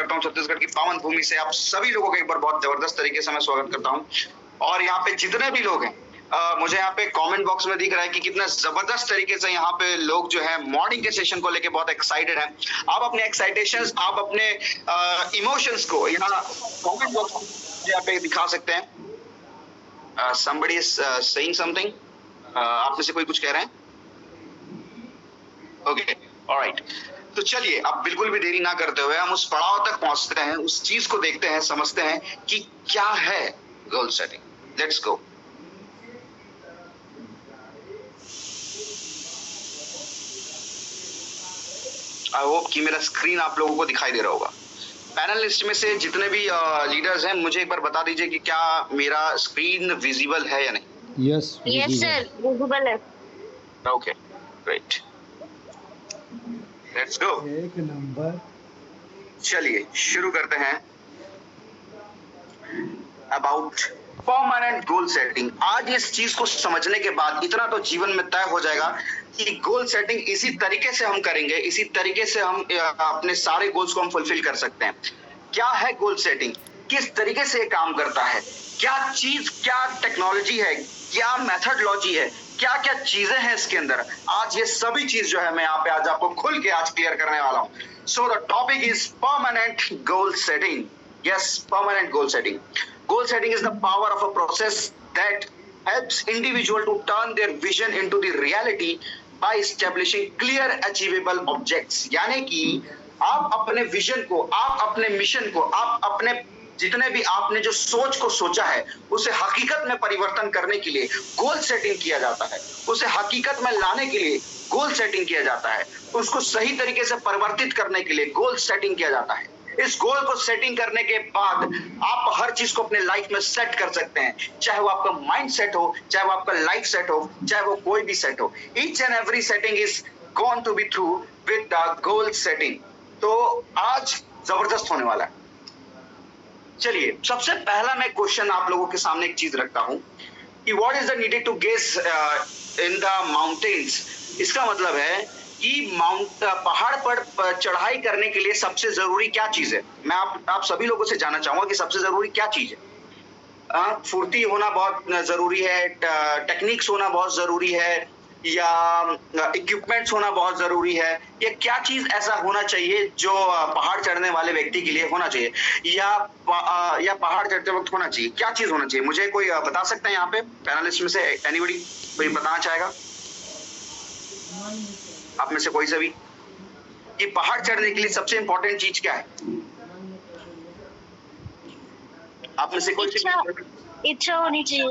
करता हूँ छत्तीसगढ़ की पावन भूमि से आप सभी लोगों का एक बार बहुत जबरदस्त तरीके से मैं स्वागत करता हूँ। और यहाँ पे जितने भी लोग हैं, मुझे यहाँ पे कमेंट बॉक्स में दिख रहा है कि कितना जबरदस्त तरीके से यहाँ पे लोग जो है मॉर्निंग के सेशन को लेके बहुत एक्साइटेड हैं। आप अपने एक्साइटेशंस, आप अपने इमोशंस को यहाँ कमेंट बॉक्स में यहाँ पे दिखा सकते हैं। somebody is saying something, आप में से कोई कुछ कह रहे हैं? Okay, alright. तो चलिए अब बिल्कुल भी देरी ना करते हुए हम उस पड़ाव तक पहुंचते हैं, उस चीज को देखते हैं, समझते हैं कि क्या है goal setting. Let's go. I hope कि मेरा स्क्रीन आप लोगों को दिखाई दे रहा होगा। पैनलिस्ट में से जितने भी लीडर्स हैं मुझे एक बार बता दीजिए कि क्या मेरा स्क्रीन विजिबल है या नहीं। यस सर, विजिबल है। Okay, great, let's go. एक नंबर। चलिए शुरू करते हैं। About permanent goal setting. आज इस चीज को समझने के बाद इतना तो जीवन में तय हो जाएगा कि गोल सेटिंग इसी तरीके से हम करेंगे, इसी तरीके से हम अपने सारे गोल्स को हम फुलफिल कर सकते हैं। क्या है गोल सेटिंग, किस तरीके से काम करता है, क्या चीज, क्या टेक्नोलॉजी है, क्या मेथडोलॉजी है, क्या क्या चीजें हैं इसके अंदर, आज ये सभी चीज जो है मैं यहाँ पे आज आपको खुल के आज क्लियर करने वाला हूँ। So the topic is permanent goal setting. Yes, permanent goal setting. Goal setting is the power of a process that helps individual to turn their vision into the reality by establishing clear achievable objects। यानी कि आप अपने vision को, आप अपने mission को, आप अपने जितने भी आपने जो सोच को सोचा है उसे हकीकत में परिवर्तन करने के लिए गोल सेटिंग किया जाता है। उसे हकीकत में लाने के लिए गोल सेटिंग किया जाता है। उसको सही तरीके से परिवर्तित करने के लिए गोल सेटिंग किया जाता है। इस गोल को सेटिंग करने के बाद आप हर चीज को अपने लाइफ में सेट कर सकते हैं, चाहे वो आपका माइंड सेट हो, चाहे वो आपका लाइफ सेट हो, चाहे वो कोई भी सेट हो। Each and every setting is going to be through with the goal setting. तो आज जबरदस्त होने वाला है। चलिए सबसे पहला मैं क्वेश्चन आप लोगों के सामने एक चीज रखता हूं कि what is the needed to guess in the mountains. इसका मतलब है कि पहाड़ पर चढ़ाई करने के लिए सबसे जरूरी क्या चीज है। मैं आप सभी लोगों से जानना चाहूंगा कि सबसे जरूरी क्या चीज है। फुर्ती होना बहुत जरूरी है, टेक्निक्स होना बहुत जरूरी है, या इक्विपमेंट्स होना बहुत जरूरी है, या क्या चीज ऐसा होना चाहिए जो पहाड़ चढ़ने वाले व्यक्ति के लिए होना चाहिए, या पहाड़ चढ़ते वक्त होना चाहिए, क्या चीज होना चाहिए। मुझे कोई बता सकता है यहाँ पे पैनलिस्ट में से? एनीबॉडी कोई बताना चाहेगा आप में से कोई से भी कि पहाड़ चढ़ने के लिए सबसे इंपॉर्टेंट चीज क्या है? आप में से कोई इच्छा होनी चाहिए।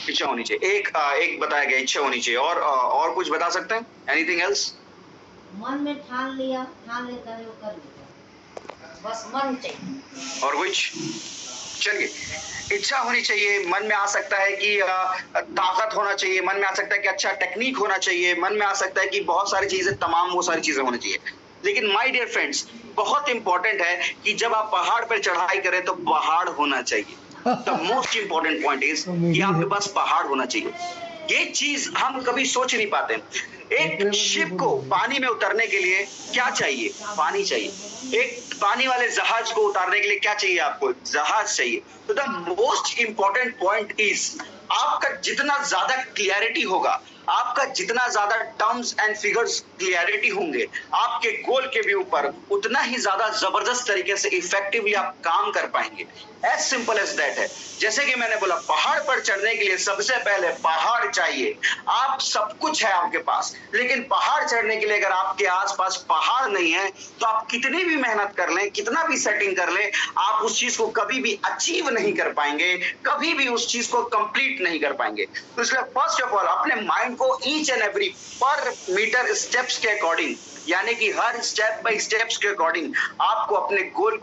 इच्छा होनी चाहिए। एक बताया गया, इच्छा होनी चाहिए। और कुछ बता सकते हैं? Anything else? मन में ठान लेता है वो कर लेता, बस मन चाहिए। और कुछ? चलिए, इच्छा होनी चाहिए, मन में आ सकता है कि ताकत होना चाहिए, मन में आ सकता है कि अच्छा टेक्निक होना चाहिए, मन में आ सकता है कि बहुत सारी चीजें, तमाम वो सारी चीजें होनी चाहिए। लेकिन माय डियर फ्रेंड्स, बहुत इंपॉर्टेंट है कि जब आप पहाड़ पर चढ़ाई करें तो पहाड़ होना चाहिए। The most important point is कि आपके पास पहाड़ होना चाहिए। ये चीज हम कभी सोच नहीं पाते। एक शिप को पानी में उतरने के लिए क्या चाहिए? पानी चाहिए। एक पानी वाले जहाज को उतारने के लिए क्या चाहिए? आपको जहाज चाहिए। तो the most important point is आपका जितना ज्यादा क्लियरिटी होगा, आपका जितना ज्यादा टर्म्स एंड फिगर्स क्लियरिटी होंगे आपके गोल के भी ऊपर, उतना ही ज्यादा जबरदस्त तरीके से इफेक्टिवली आप काम कर पाएंगे। एज सिंपल एज दैट है। जैसे कि मैंने बोला, पहाड़ पर चढ़ने के लिए सबसे पहले पहाड़ चाहिए। आप सब कुछ है आपके पास, लेकिन पहाड़ चढ़ने के लिए अगर आपके आसपास पहाड़ नहीं है तो आप कितनी भी मेहनत कर लें, कितना भी सेटिंग कर लें, आप उस चीज को कभी भी अचीव नहीं कर पाएंगे, कभी भी उस चीज को कंप्लीट नहीं कर पाएंगे। तो इसलिए फर्स्ट ऑफ ऑल अपने माइंड को ईच एंड एवरी पर मीटर स्टेप्स के अकॉर्डिंग, यानी कि हर स्टेप बाय स्टेप्स के अकॉर्डिंग आपको अपने गोल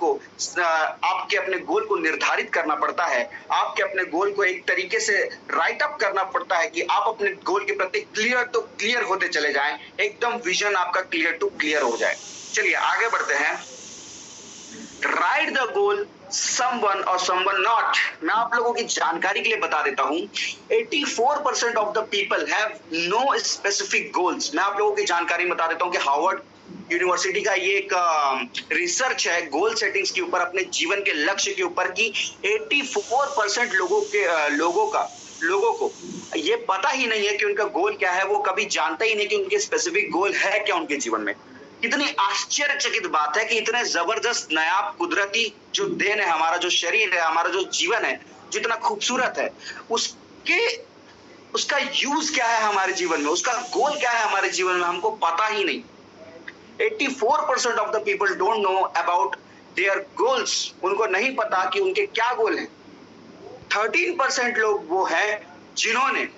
को निर्धारित करना पड़ता है। आपके अपने गोल को एक तरीके से राइट अप करना पड़ता है कि आप अपने गोल के प्रति क्लियर होते चले जाएं, एकदम विजन आपका क्लियर टू क्लियर हो जाए। चलिए आगे बढ़ते हैं। Right the goal someone or someone not। मैं आप लोगों की जानकारी के लिए बता देता हूं, 84% of the people have no specific goals। मैं आप लोगों की जानकारी बता देता हूं कि हार्वर्ड यूनिवर्सिटी का ये एक रिसर्च है गोल सेटिंग्स के ऊपर, अपने जीवन के लक्ष्य के ऊपर, कि 84% लोगों को ये पता ही नहीं है कि उनका गोल क्या है। वो कभी जानते ही नहीं कि उनके स्पेसिफिक गोल है क्या उनके जीवन में। कितनी आश्चर्यचकित बात है कि इतने जबरदस्त नायाब कुदरती जो देन है, हमारा जो शरीर है, हमारा जो जीवन है, जितना खूबसूरत है, उसका यूज क्या है हमारे जीवन में, उसका गोल क्या है हमारे जीवन में, हमको पता ही नहीं। 84% of the people don't know about their goals. उनको नहीं पता कि उनके क्या गोल हैं। 13% लोग वो हैं जिन्होंने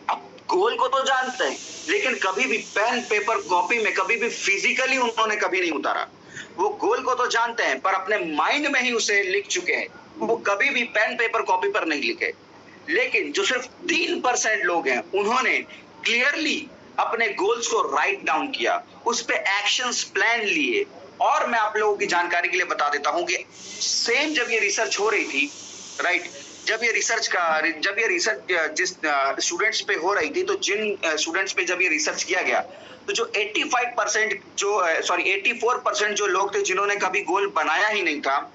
अब गोल को तो जानते हैं, लेकिन कभी भी पेन पेपर कॉपी में, कभी भी फिजिकली उन्होंने कभी नहीं उतारा। वो गोल को तो जानते हैं पर अपने माइंड में ही उसे लिख चुके हैं, वो कभी भी पेन पेपर कॉपी पर नहीं लिखे। लेकिन जो सिर्फ 3% लोग हैं, उन्होंने क्लियरली अपने गोल्स को राइट डाउन किया, उस पे एक्शंस प्लान लिए। और मैं आप लोगों की जानकारी के लिए बता देता हूं कि सेम जब ये रिसर्च हो रही थी, राइट, जब ये रिसर्च जिस स्टूडेंट्स पे हो रही थी, तो जिन स्टूडेंट्स पे जब ये रिसर्च किया गया, तो जो 84% जो लोग थे जिन्होंने कभी गोल बनाया ही नहीं था,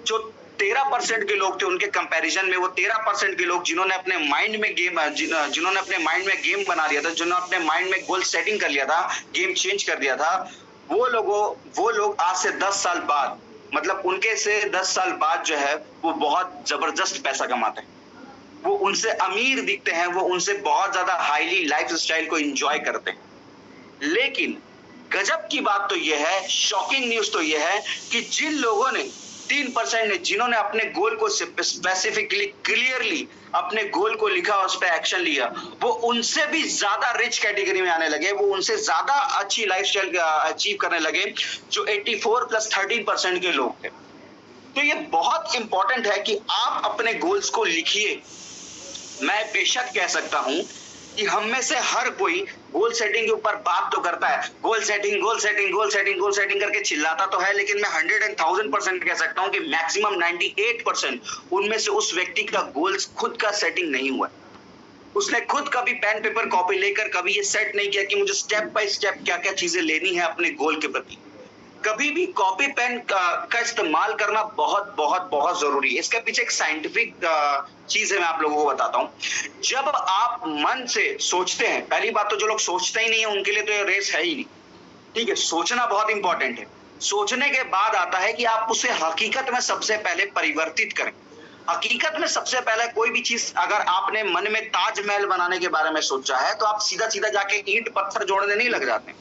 जो 13% के लोग थे उनके कंपैरिजन में, वो 13% के लोग जिन्होंने अपने माइंड में गेम बना लिया था, जिन्होंने अपने माइंड में गोल सेटिंग कर लिया था, गेम चेंज कर दिया था, वो लोग आज से 10 साल बाद, मतलब उनके से 10 साल बाद जो है वो बहुत जबरदस्त पैसा कमाते हैं, वो उनसे अमीर दिखते हैं, वो उनसे बहुत ज्यादा हाईली लाइफ स्टाइल को एंजॉय करते हैं। लेकिन गजब की बात तो यह है, शॉकिंग न्यूज तो यह है कि जिन लोगों ने 3% ने, जिन्होंने अपने गोल को स्पेसिफिकली क्लियरली अपने गोल को लिखा और उस पर एक्शन लिया, वो उनसे भी ज्यादा रिच कैटेगरी में आने लगे, वो उनसे ज्यादा अच्छी लाइफस्टाइल अचीव करने लगे जो 84 + 13% के लोग थे। तो ये बहुत इंपॉर्टेंट है कि आप अपने गोल्स को लिखिए। मैं बेशक कह सकता हूं कि हम में से हर कोई गोल सेटिंग के ऊपर बात तो करता है, गोल सेटिंग करके चिल्लाता तो है, लेकिन मैं 100,000% कह सकता हूं कि मैक्सिमम 98% उनमें से उस व्यक्ति का गोल्स खुद का सेटिंग नहीं हुआ। उसने खुद कभी पेन पेपर कॉपी लेकर कभी ये सेट नहीं किया कि मुझे स्टेप बाय स्टेप क्या क्या चीजें लेनी है अपने गोल के प्रति। कभी भी कॉपी पेन का इस्तेमाल करना बहुत बहुत बहुत जरूरी है। इसके पीछे एक साइंटिफिक चीज है, मैं आप लोगों को बताता हूं। जब आप मन से सोचते हैं, पहली बात तो जो लोग सोचते ही नहीं है उनके लिए तो ये रेस है ही नहीं, ठीक है। सोचना बहुत इंपॉर्टेंट है। सोचने के बाद आता है कि आप उसे हकीकत में सबसे पहले परिवर्तित करें। हकीकत में सबसे पहले कोई भी चीज, अगर आपने मन में ताजमहल बनाने के बारे में सोचा है तो आप सीधा सीधा जाके ईंट पत्थर जोड़ने नहीं लग जाते।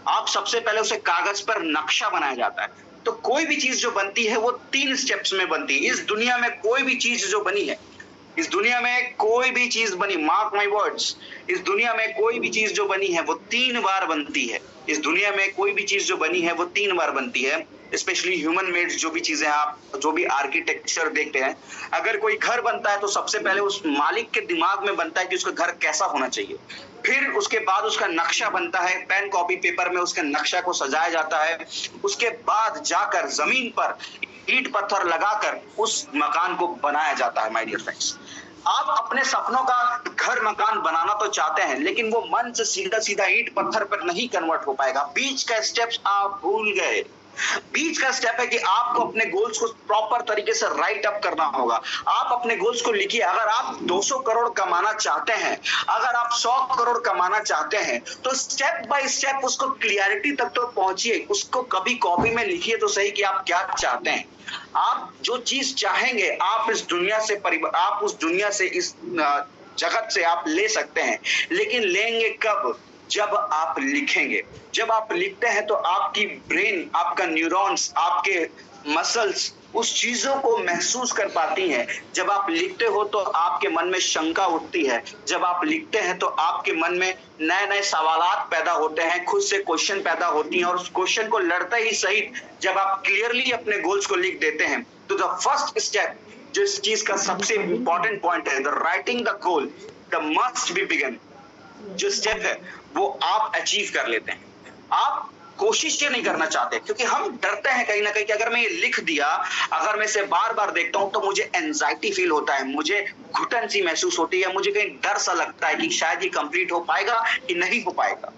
आप सबसे पहले उसे कागज पर नक्शा बनाया जाता है। तो कोई भी चीज जो बनती है वो 3 स्टेप्स में बनती है। इस दुनिया में कोई भी चीज जो बनी है, इस दुनिया में कोई भी चीज बनी, मार्क माय वर्ड्स, इस दुनिया में कोई भी चीज जो बनी है वो 3 बार बनती है। इस दुनिया में कोई भी चीज जो बनी है वो 3 बार बनती है। स्पेशली ह्यूमन मेड जो भी चीजें, आप जो भी आर्किटेक्चर देखते हैं, अगर कोई घर बनता है तो सबसे पहले उस मालिक के दिमाग में बनता है कि उसका घर कैसा होना चाहिए। फिर उसके बाद उसका नक्शा बनता है, पेन कॉपी पेपर में उसके नक्शा को सजाया जाता है। उसके बाद जाकर जमीन पर ईंट पत्थर लगाकर उस मकान को बनाया जाता है। माय डियर फ्रेंड्स, आप अपने सपनों का घर मकान बनाना तो चाहते हैं, लेकिन वो मन से सीधा सीधा ईंट पत्थर पर नहीं कन्वर्ट हो पाएगा। बीच का स्टेप्स आप भूल गए। बीच का स्टेप है कि आपको अपने गोल्स को प्रॉपर तरीके से राइट अप करना होगा। आप अपने गोल्स को लिखिए। अगर आप 200 करोड़ कमाना चाहते हैं, अगर आप 100 करोड़ कमाना चाहते हैं, तो स्टेप बाय स्टेप उसको क्लियरिटी तक तो पहुंचिए। उसको कभी कॉपी में लिखिए तो सही कि आप क्या चाहते हैं। आप जो चीज चाहेंगे आप इस दुनिया से, इस जगत से आप ले सकते हैं, लेकिन लेंगे कब? जब आप लिखेंगे। जब आप लिखते हैं तो आपकी ब्रेन, आपका न्यूरॉन्स, आपके मसल्स उस चीजों को महसूस कर पाती हैं। जब आप लिखते हो तो आपके मन में शंका उठती है। जब आप लिखते हैं तो आपके मन में नए नए सवालात पैदा होते हैं, खुद से क्वेश्चन पैदा होती हैं, और उस क्वेश्चन को लड़ते ही सही जब आप क्लियरली अपने गोल्स को लिख देते हैं तो द फर्स्ट स्टेप, जो इस चीज का सबसे इंपॉर्टेंट पॉइंट है, the writing the goal, the must be begin, जो स्टेप है वो आप अचीव कर लेते हैं। आप कोशिश ये नहीं करना चाहते, क्योंकि हम डरते हैं कहीं ना कहीं कि अगर मैं ये लिख दिया, अगर मैं इसे बार बार देखता हूं तो मुझे एंजाइटी फील होता है, मुझे घुटन सी महसूस होती है, मुझे कहीं डर सा लगता है कि शायद ये कंप्लीट हो पाएगा कि नहीं हो पाएगा।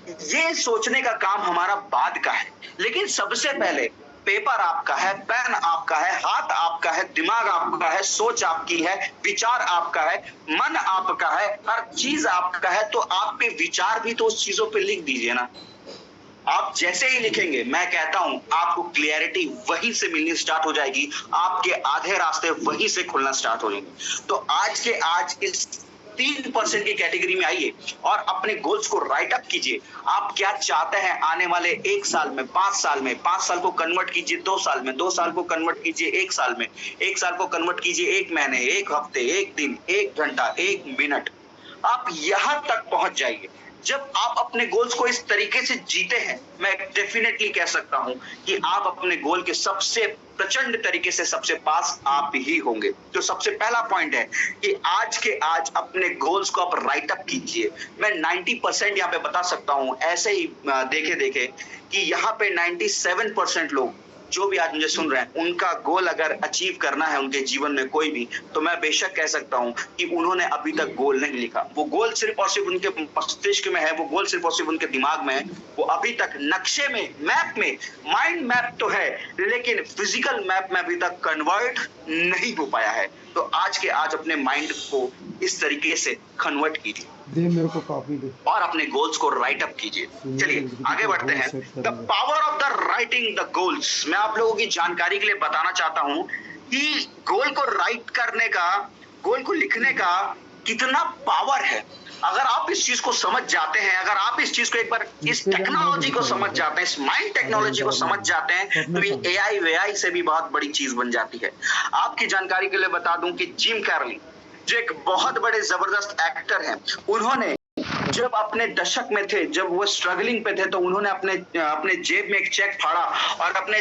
ये सोचने का काम हमारा बाद का है, लेकिन सबसे पहले पेपर आपका है, पेन आपका है, हाथ आपका है, दिमाग आपका है, सोच आपकी है, विचार आपका है, मन आपका है, हर चीज आपका है। तो आप पे विचार भी तो उस चीजों पे लिख दीजिए ना। आप जैसे ही लिखेंगे, मैं कहता हूं आपको क्लियरिटी वहीं से मिलनी स्टार्ट हो जाएगी, आपके आधे रास्ते वहीं से खुलना स्टार्ट हो जाएंगे। तो आज के आज इस 3% की कैटेगरी में आइए और अपने गोल्स को राइट अप कीजिए। आप क्या चाहते हैं आने वाले 1 साल में, 5 साल में, 5 साल को कन्वर्ट कीजिए 2 साल में, 2 साल को कन्वर्ट कीजिए 1 साल में, 1 साल को कन्वर्ट कीजिए 1 महीने, 1 हफ्ते, 1 दिन, 1 घंटा, 1 मिनट। आप यहां तक पहुंच जाइए। जब आप अपने गोल्स को इस तरीके से जीते हैं, मैं डेफिनेटली कह सकता हूं कि आप अपने गोल के सबसे प्रचंड तरीके से सबसे पास आप ही होंगे। तो सबसे पहला पॉइंट है कि आज के आज अपने गोल्स को आप राइट अप कीजिए। मैं 90% यहाँ पे बता सकता हूं, ऐसे ही देखे देखे कि यहाँ पे 97% लोग जो भी आज मुझे सुन रहे हैं, उनका गोल अगर अचीव करना है उनके जीवन में कोई भी, तो मैं बेशक कह सकता हूं कि उन्होंने अभी तक गोल नहीं लिखा। वो गोल सिर्फ और सिर्फ उनके मस्तिष्क में है, वो गोल सिर्फ और सिर्फ उनके दिमाग में है। वो अभी तक नक्शे में, मैप में, माइंड मैप तो है, लेकिन फिजिकल मैप में अभी तक कन्वर्ट नहीं हो पाया है। तो आज के आज अपने माइंड को इस तरीके से कन्वर्ट कीजिए, दे मेरे को कॉपी दे, और अपने गोल्स को राइट अप कीजिए। चलिए आगे बढ़ते हैं। The power of the writing the goals. मैं आप लोगों की जानकारी के लिए बताना चाहता हूं कि गोल को राइट करने का, गोल को लिखने का कितना पावर है। अगर आप इस चीज को समझ जाते हैं, अगर आप इस चीज को एक बार, इस टेक्नोलॉजी को समझ जाते हैं, इस माइंड टेक्नोलॉजी को समझ जाते हैं, तो ये एआई वेआई से भी बहुत बड़ी चीज बन जाती है। आपकी जानकारी के लिए बता दूं कि जिम कैरली जो एक बहुत बड़े जबरदस्त एक्टर हैं, उन्होंने जब अपने दशक में थे, जब वो स्ट्रगलिंग पे थे, तो उन्होंने अपने जेब में एक चेक फाड़ा और अपने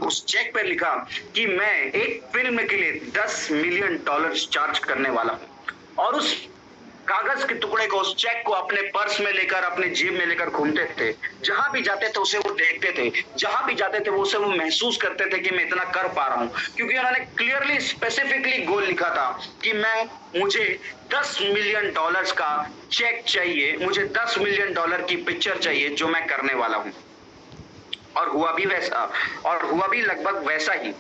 उस चेक पे लिखा कि मैं एक फिल्म के लिए $10 मिलियन चार्ज करने वाला हूं। और उस कागज के टुकड़े को, उस चेक को अपने पर्स में लेकर, अपने जेब में लेकर घूमते थे। जहां भी जाते थे उसे वो देखते थे, जहां भी जाते थे वो उसे वो महसूस करते थे कि मैं इतना कर पा रहा हूं, क्योंकि उन्होंने क्लियरली स्पेसिफिकली गोल लिखा था कि मुझे $10 मिलियन का चेक चाहिए, मुझे $10 मिलियन की पिक्चर चाहिए जो मैं करने वाला हूं। और हुआ भी वैसा, और हुआ भी लगभग वैसा ही।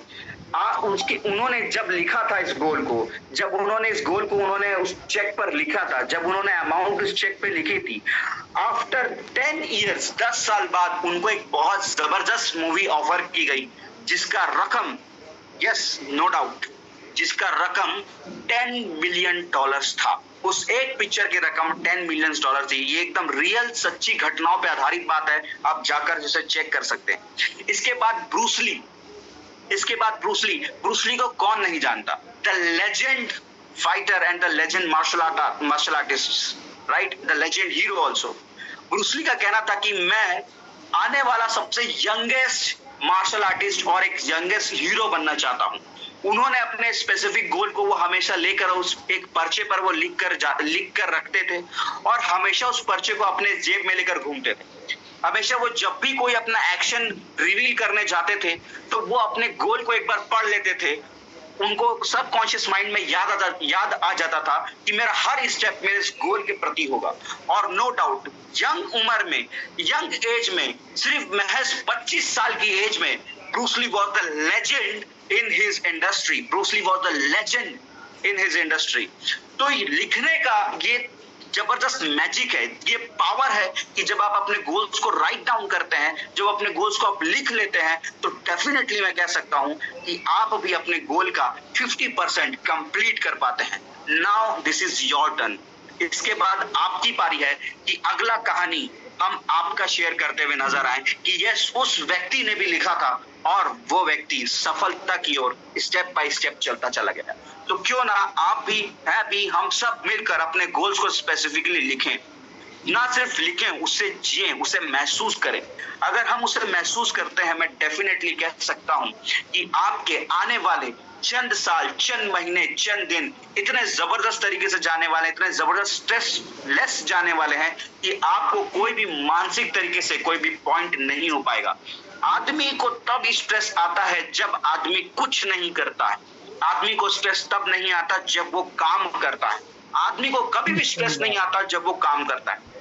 उन्होंने जब लिखा था इस गोल को, जब उन्होंने इस गोल को उन्होंने उस चेक पर लिखा था, जब उन्होंने अमाउंट उस चेक पे लिखी थी, आफ्टर 10 इयर्स, 10 साल बाद उनको एक बहुत जबरदस्त मूवी ऑफर की गई, जिसका रकम, यस नो डाउट, जिसका रकम $10 मिलियन था। उस एक पिक्चर की रकम $10 मिलियन थी। ये एकदम रियल सच्ची घटनाओं पे आधारित बात है, आप जाकर जिसे चेक कर सकते हैं। इसके बाद ब्रूस ली को कौन नहीं जानता? The legend fighter and the legend martial artist, right, the legend hero also. Bruce Lee का कहना था कि मैं आने वाला सबसे यंगेस्ट मार्शल आर्टिस्ट और एक यंगेस्ट हीरो बनना चाहता हूं। उन्होंने अपने स्पेसिफिक गोल को वो हमेशा लेकर उस एक पर्चे पर वो लिख कर रखते थे, और हमेशा उस पर्चे को अपने जेब में लेकर घूमते थे। हमेशा वो जब भी कोई अपना एक्शन रिवील करने जाते थे, तो वो अपने गोल को एक बार पढ़ लेते थे। उनको सबकॉन्शियस माइंड में याद आ जाता था कि मेरा हर स्टेप मेरे इस गोल के प्रति होगा। और नो डाउट यंग उम्र में, यंग एज में, सिर्फ महज 25 साल की एज में, Bruce Lee was the legend in his industry. Bruce Lee was the legend in his industry. तो लिखने का ये जबरदस्त मैजिक है, ये पावर है कि जब आप अपने गोल्स को राइट डाउन करते हैं, जब अपने गोल्स को आप लिख लेते हैं, तो डेफिनेटली मैं कह सकता हूं कि आप भी अपने गोल का 50% कंप्लीट कर पाते हैं। Now this is your turn. इसके बाद आपकी पारी है कि अगला कहानी हम आपका शेयर करते हुए नजर आए कि यस, उस व्यक्ति ने भी लिखा था और वो व्यक्ति सफलता की ओर स्टेप बाय स्टेप चलता चला गया। तो क्यों ना आप भी हम सब मिलकर अपने गोल्स को स्पेसिफिकली लिखें, ना सिर्फ लिखें, उससे जिए, उसे महसूस करें। अगर हम उसे महसूस करते हैं, मैं डेफिनेटली कह सकता हूं कि आपके आने वाले चंद साल, चंद महीने, चंद दिन इतने जबरदस्त तरीके से जाने वाले, इतने जबरदस्त स्ट्रेस लेस जाने वाले हैं कि आपको कोई भी मानसिक तरीके से कोई भी पॉइंट नहीं हो पाएगा। आदमी को तब स्ट्रेस आता है जब आदमी कुछ नहीं करता है। आदमी को स्ट्रेस तब नहीं आता जब वो काम करता है। आदमी को कभी भी स्ट्रेस नहीं आता जब वो काम करता है।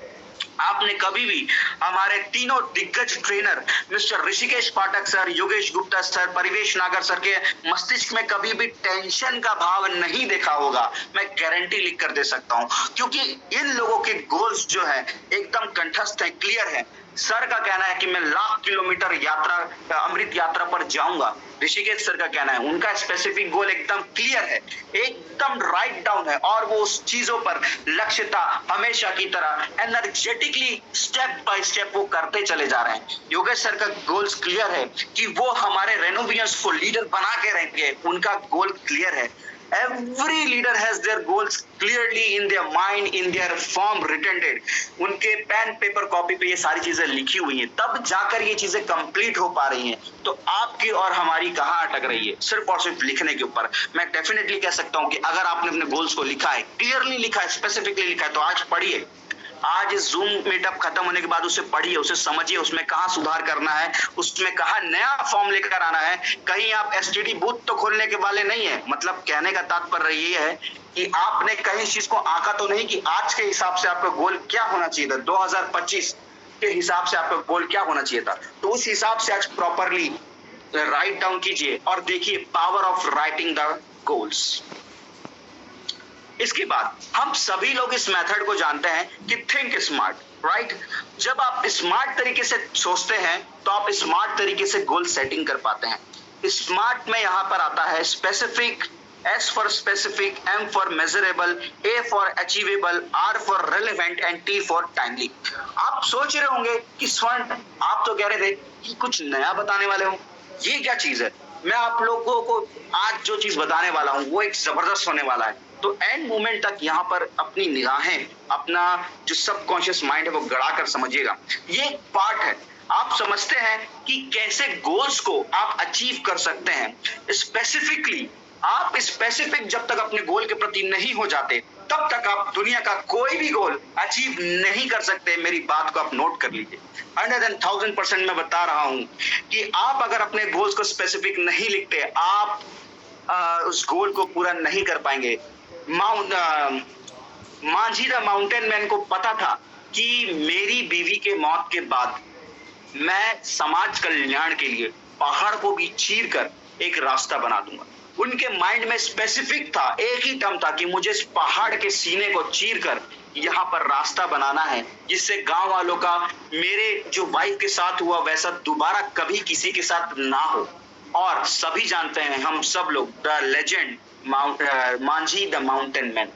आपने कभी भी हमारे तीनों दिग्गज ट्रेनर मिस्टर ऋषिकेश पाठक सर, योगेश गुप्ता सर, परिवेश नागर सर के मस्तिष्क में कभी भी टेंशन का भाव नहीं देखा होगा। मैं गारंटी लिख कर दे सकता हूं, क्योंकि इन लोगों के गोल्स जो है एकदम कंठस्थ है, क्लियर है। सर का कहना है कि मैं लाख किलोमीटर यात्रा, अमृत यात्रा पर जाऊंगा। ऋषिकेश सर का कहना है, उनका स्पेसिफिक गोल एकदम क्लियर है, एकदम राइट डाउन है, और वो उस चीजों पर लक्ष्यता हमेशा की तरह एनर्जेटिकली स्टेप बाय स्टेप वो करते चले जा रहे हैं। योगेश सर का गोल्स क्लियर है कि वो हमारे रेनोवियंस को लीडर बना के रहेंगे, उनका गोल क्लियर है। Every leader has their goals clearly in their mind, in their form written it. उनके पेन पेपर कॉपी पे ये सारी चीजें लिखी हुई हैं, तब जाकर ये चीजें कंप्लीट हो पा रही हैं। तो आपकी और हमारी कहाँ अटक रही है? सिर्फ और सिर्फ लिखने के ऊपर। मैं डेफिनेटली कह सकता हूँ कि अगर आपने अपने गोल्स को लिखा है, क्लियरली लिखा है, स्पेसिफिकली लिखा है, तो आज पढ़िए। आज इस जूम मीटअप खत्म होने के बाद उसे पढ़िए, उसे समझिए, उसमें कहाँ सुधार करना है, उसमें कहाँ नया फॉर्म लेकर आना है। कहीं आप एसटीडी बूथ तो खोलने के वाले नहीं है। मतलब कहने का तात्पर्य ये है कि आपने कहीं चीज को आंका तो नहीं कि आज के हिसाब से आपका गोल क्या होना चाहिए था, 2025 के हिसाब से आपका गोल क्या होना चाहिए था। तो उस हिसाब से आज प्रॉपरली राइट डाउन कीजिए और देखिए power of writing the goals. इसके बाद हम सभी लोग इस मेथड को जानते हैं कि थिंक स्मार्ट, राइट। जब आप स्मार्ट तरीके से सोचते हैं तो आप स्मार्ट तरीके से गोल सेटिंग कर पाते हैं। स्मार्ट में यहां पर आता है specific, S for specific, M for measurable, A for achievable, R for relevant and T for timely. आप सोच रहे होंगे कि स्वर्ण, आप तो कह रहे थे कि कुछ नया बताने वाले हो, ये क्या चीज है? मैं आप लोगों को आज जो चीज बताने वाला हूं वो एक जबरदस्त होने वाला है। तो एंड मोमेंट तक यहाँ पर अपनी निगाहें, अपना जो सबकॉन्शियस माइंड है वो गड़ा कर समझिएगा। ये एक पार्ट है। आप समझते हैं कि कैसे गोल्स को आप अचीव कर सकते हैं। स्पेसिफिकली आप स्पेसिफिक जब तक अपने गोल के प्रति नहीं हो जाते तब तक आप दुनिया का कोई भी गोल अचीव नहीं कर सकते। मेरी बात को आप नोट कर लीजिए। 100,000% मैं बता रहा हूं कि आप अगर अपने गोल्स को स्पेसिफिक नहीं लिखते, आप उस गोल को पूरा नहीं कर पाएंगे। मांझी द माउंटेन मैन को पता था कि मेरी बीवी के मौत के बाद मैं समाज कल्याण के लिए पहाड़ को भी चीर कर एक रास्ता बना दूंगा। उनके माइंड में स्पेसिफिक था, एक ही टर्म था कि मुझे इस पहाड़ के सीने को चीर कर यहाँ पर रास्ता बनाना है, जिससे गांव वालों का मेरे जो वाइफ के साथ हुआ वैसा दोबारा कभी किसी के साथ ना हो। और सभी जानते हैं, हम सब लोग, the legend Manjhi the mountain man,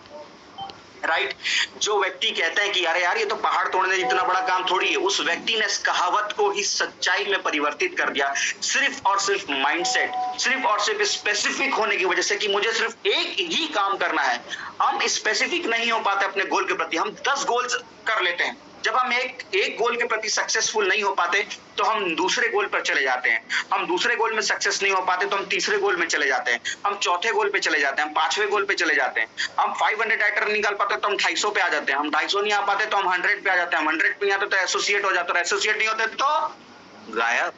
right. जो व्यक्ति कहते हैं कि अरे यार ये तो पहाड़ तोड़ने इतना बड़ा काम थोड़ी है, उस व्यक्ति ने इस कहावत को ही सच्चाई में परिवर्तित कर दिया, सिर्फ और सिर्फ माइंडसेट, सिर्फ और सिर्फ स्पेसिफिक होने की वजह से कि मुझे सिर्फ एक ही काम करना है। हम स्पेसिफिक नहीं हो पाते अपने गोल के प्रति, हम 10 गोल्स कर लेते हैं। जब हम एक गोल के प्रति सक्सेसफुल नहीं हो पाते तो हम दूसरे गोल पर चले जाते हैं। हम दूसरे गोल में सक्सेस नहीं हो पाते तो हम तीसरे गोल में चले जाते हैं। हम चौथे गोल पे चले जाते हैं, हम 5वें गोल पे चले जाते हैं। हम 500 आइटर निकाल पाते तो हम 250 पे आ जाते हैं। हम 250 नहीं आ पाते तो हम 100 पे आ जाते हैं। हम 100 पे नहीं आते तो एसोसिएट हो जाते हैं। एसोसिएट नहीं होते तो गायब।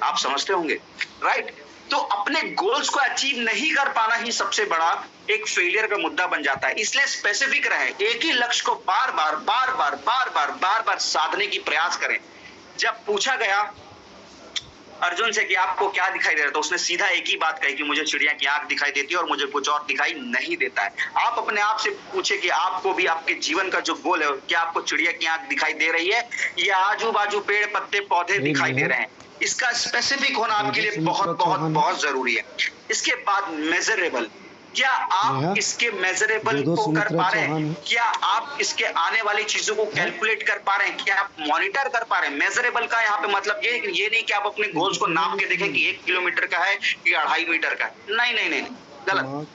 आप समझते होंगे, राइट। तो अपने गोल्स को अचीव नहीं कर पाना ही सबसे बड़ा एक फेलियर का मुद्दा बन जाता है। इसलिए स्पेसिफिक रहे, एक ही लक्ष्य को बार बार साधने की प्रयास करें। जब पूछा गया अर्जुन से कि आपको क्या दिखाई दे रहा था, उसने सीधा एक ही बात कही कि मुझे चिड़िया की आंख दिखाई देती है और मुझे कुछ और दिखाई नहीं देता है। आप अपने आप से पूछे कि आपको भी आपके जीवन का जो गोल है, क्या आपको चिड़िया की आंख दिखाई दे रही है या आजू बाजू पेड़ पत्ते पौधे दिखाई दे रहे हैं? इसका स्पेसिफिक होना आपके लिए बहुत जरूरी है। इसके बाद मेजरेबल, क्या आप इसके मेजरेबल को कर पा रहे हैं? क्या आप इसके आने वाली चीजों को कैलकुलेट कर पा रहे हैं? क्या आप मॉनिटर कर पा रहे हैं? मेजरेबल का यहाँ पे मतलब ये नहीं कि आप अपने गोल्स को नाप के देखें कि 1 किलोमीटर का है कि 2.5 मीटर का है। नहीं, गलत।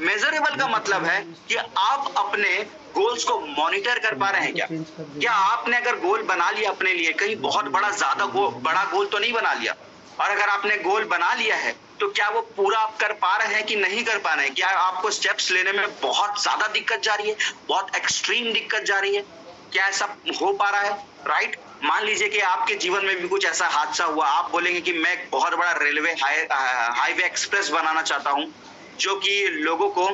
मेजरेबल का मतलब है कि आप अपने गोल्स को मॉनिटर कर पा रहे हैं। क्या आपने अगर गोल बना लिया अपने लिए, कहीं बहुत बड़ा गोल तो नहीं बना लिया, और अगर आपने गोल बना लिया है तो क्या वो पूरा आप कर पा रहे हैं कि नहीं कर पा रहे हैं? क्या आपको स्टेप्स लेने में बहुत ज्यादा दिक्कत जा रही है, बहुत एक्सट्रीम दिक्कत जा रही है? क्या ऐसा हो पा रहा है, राइट? मान लीजिए कि आपके जीवन में भी कुछ ऐसा हादसा हुआ, आप बोलेंगे कि मैं एक बहुत बड़ा रेलवे हाईवे एक्सप्रेस बनाना चाहता हूं जो कि लोगों को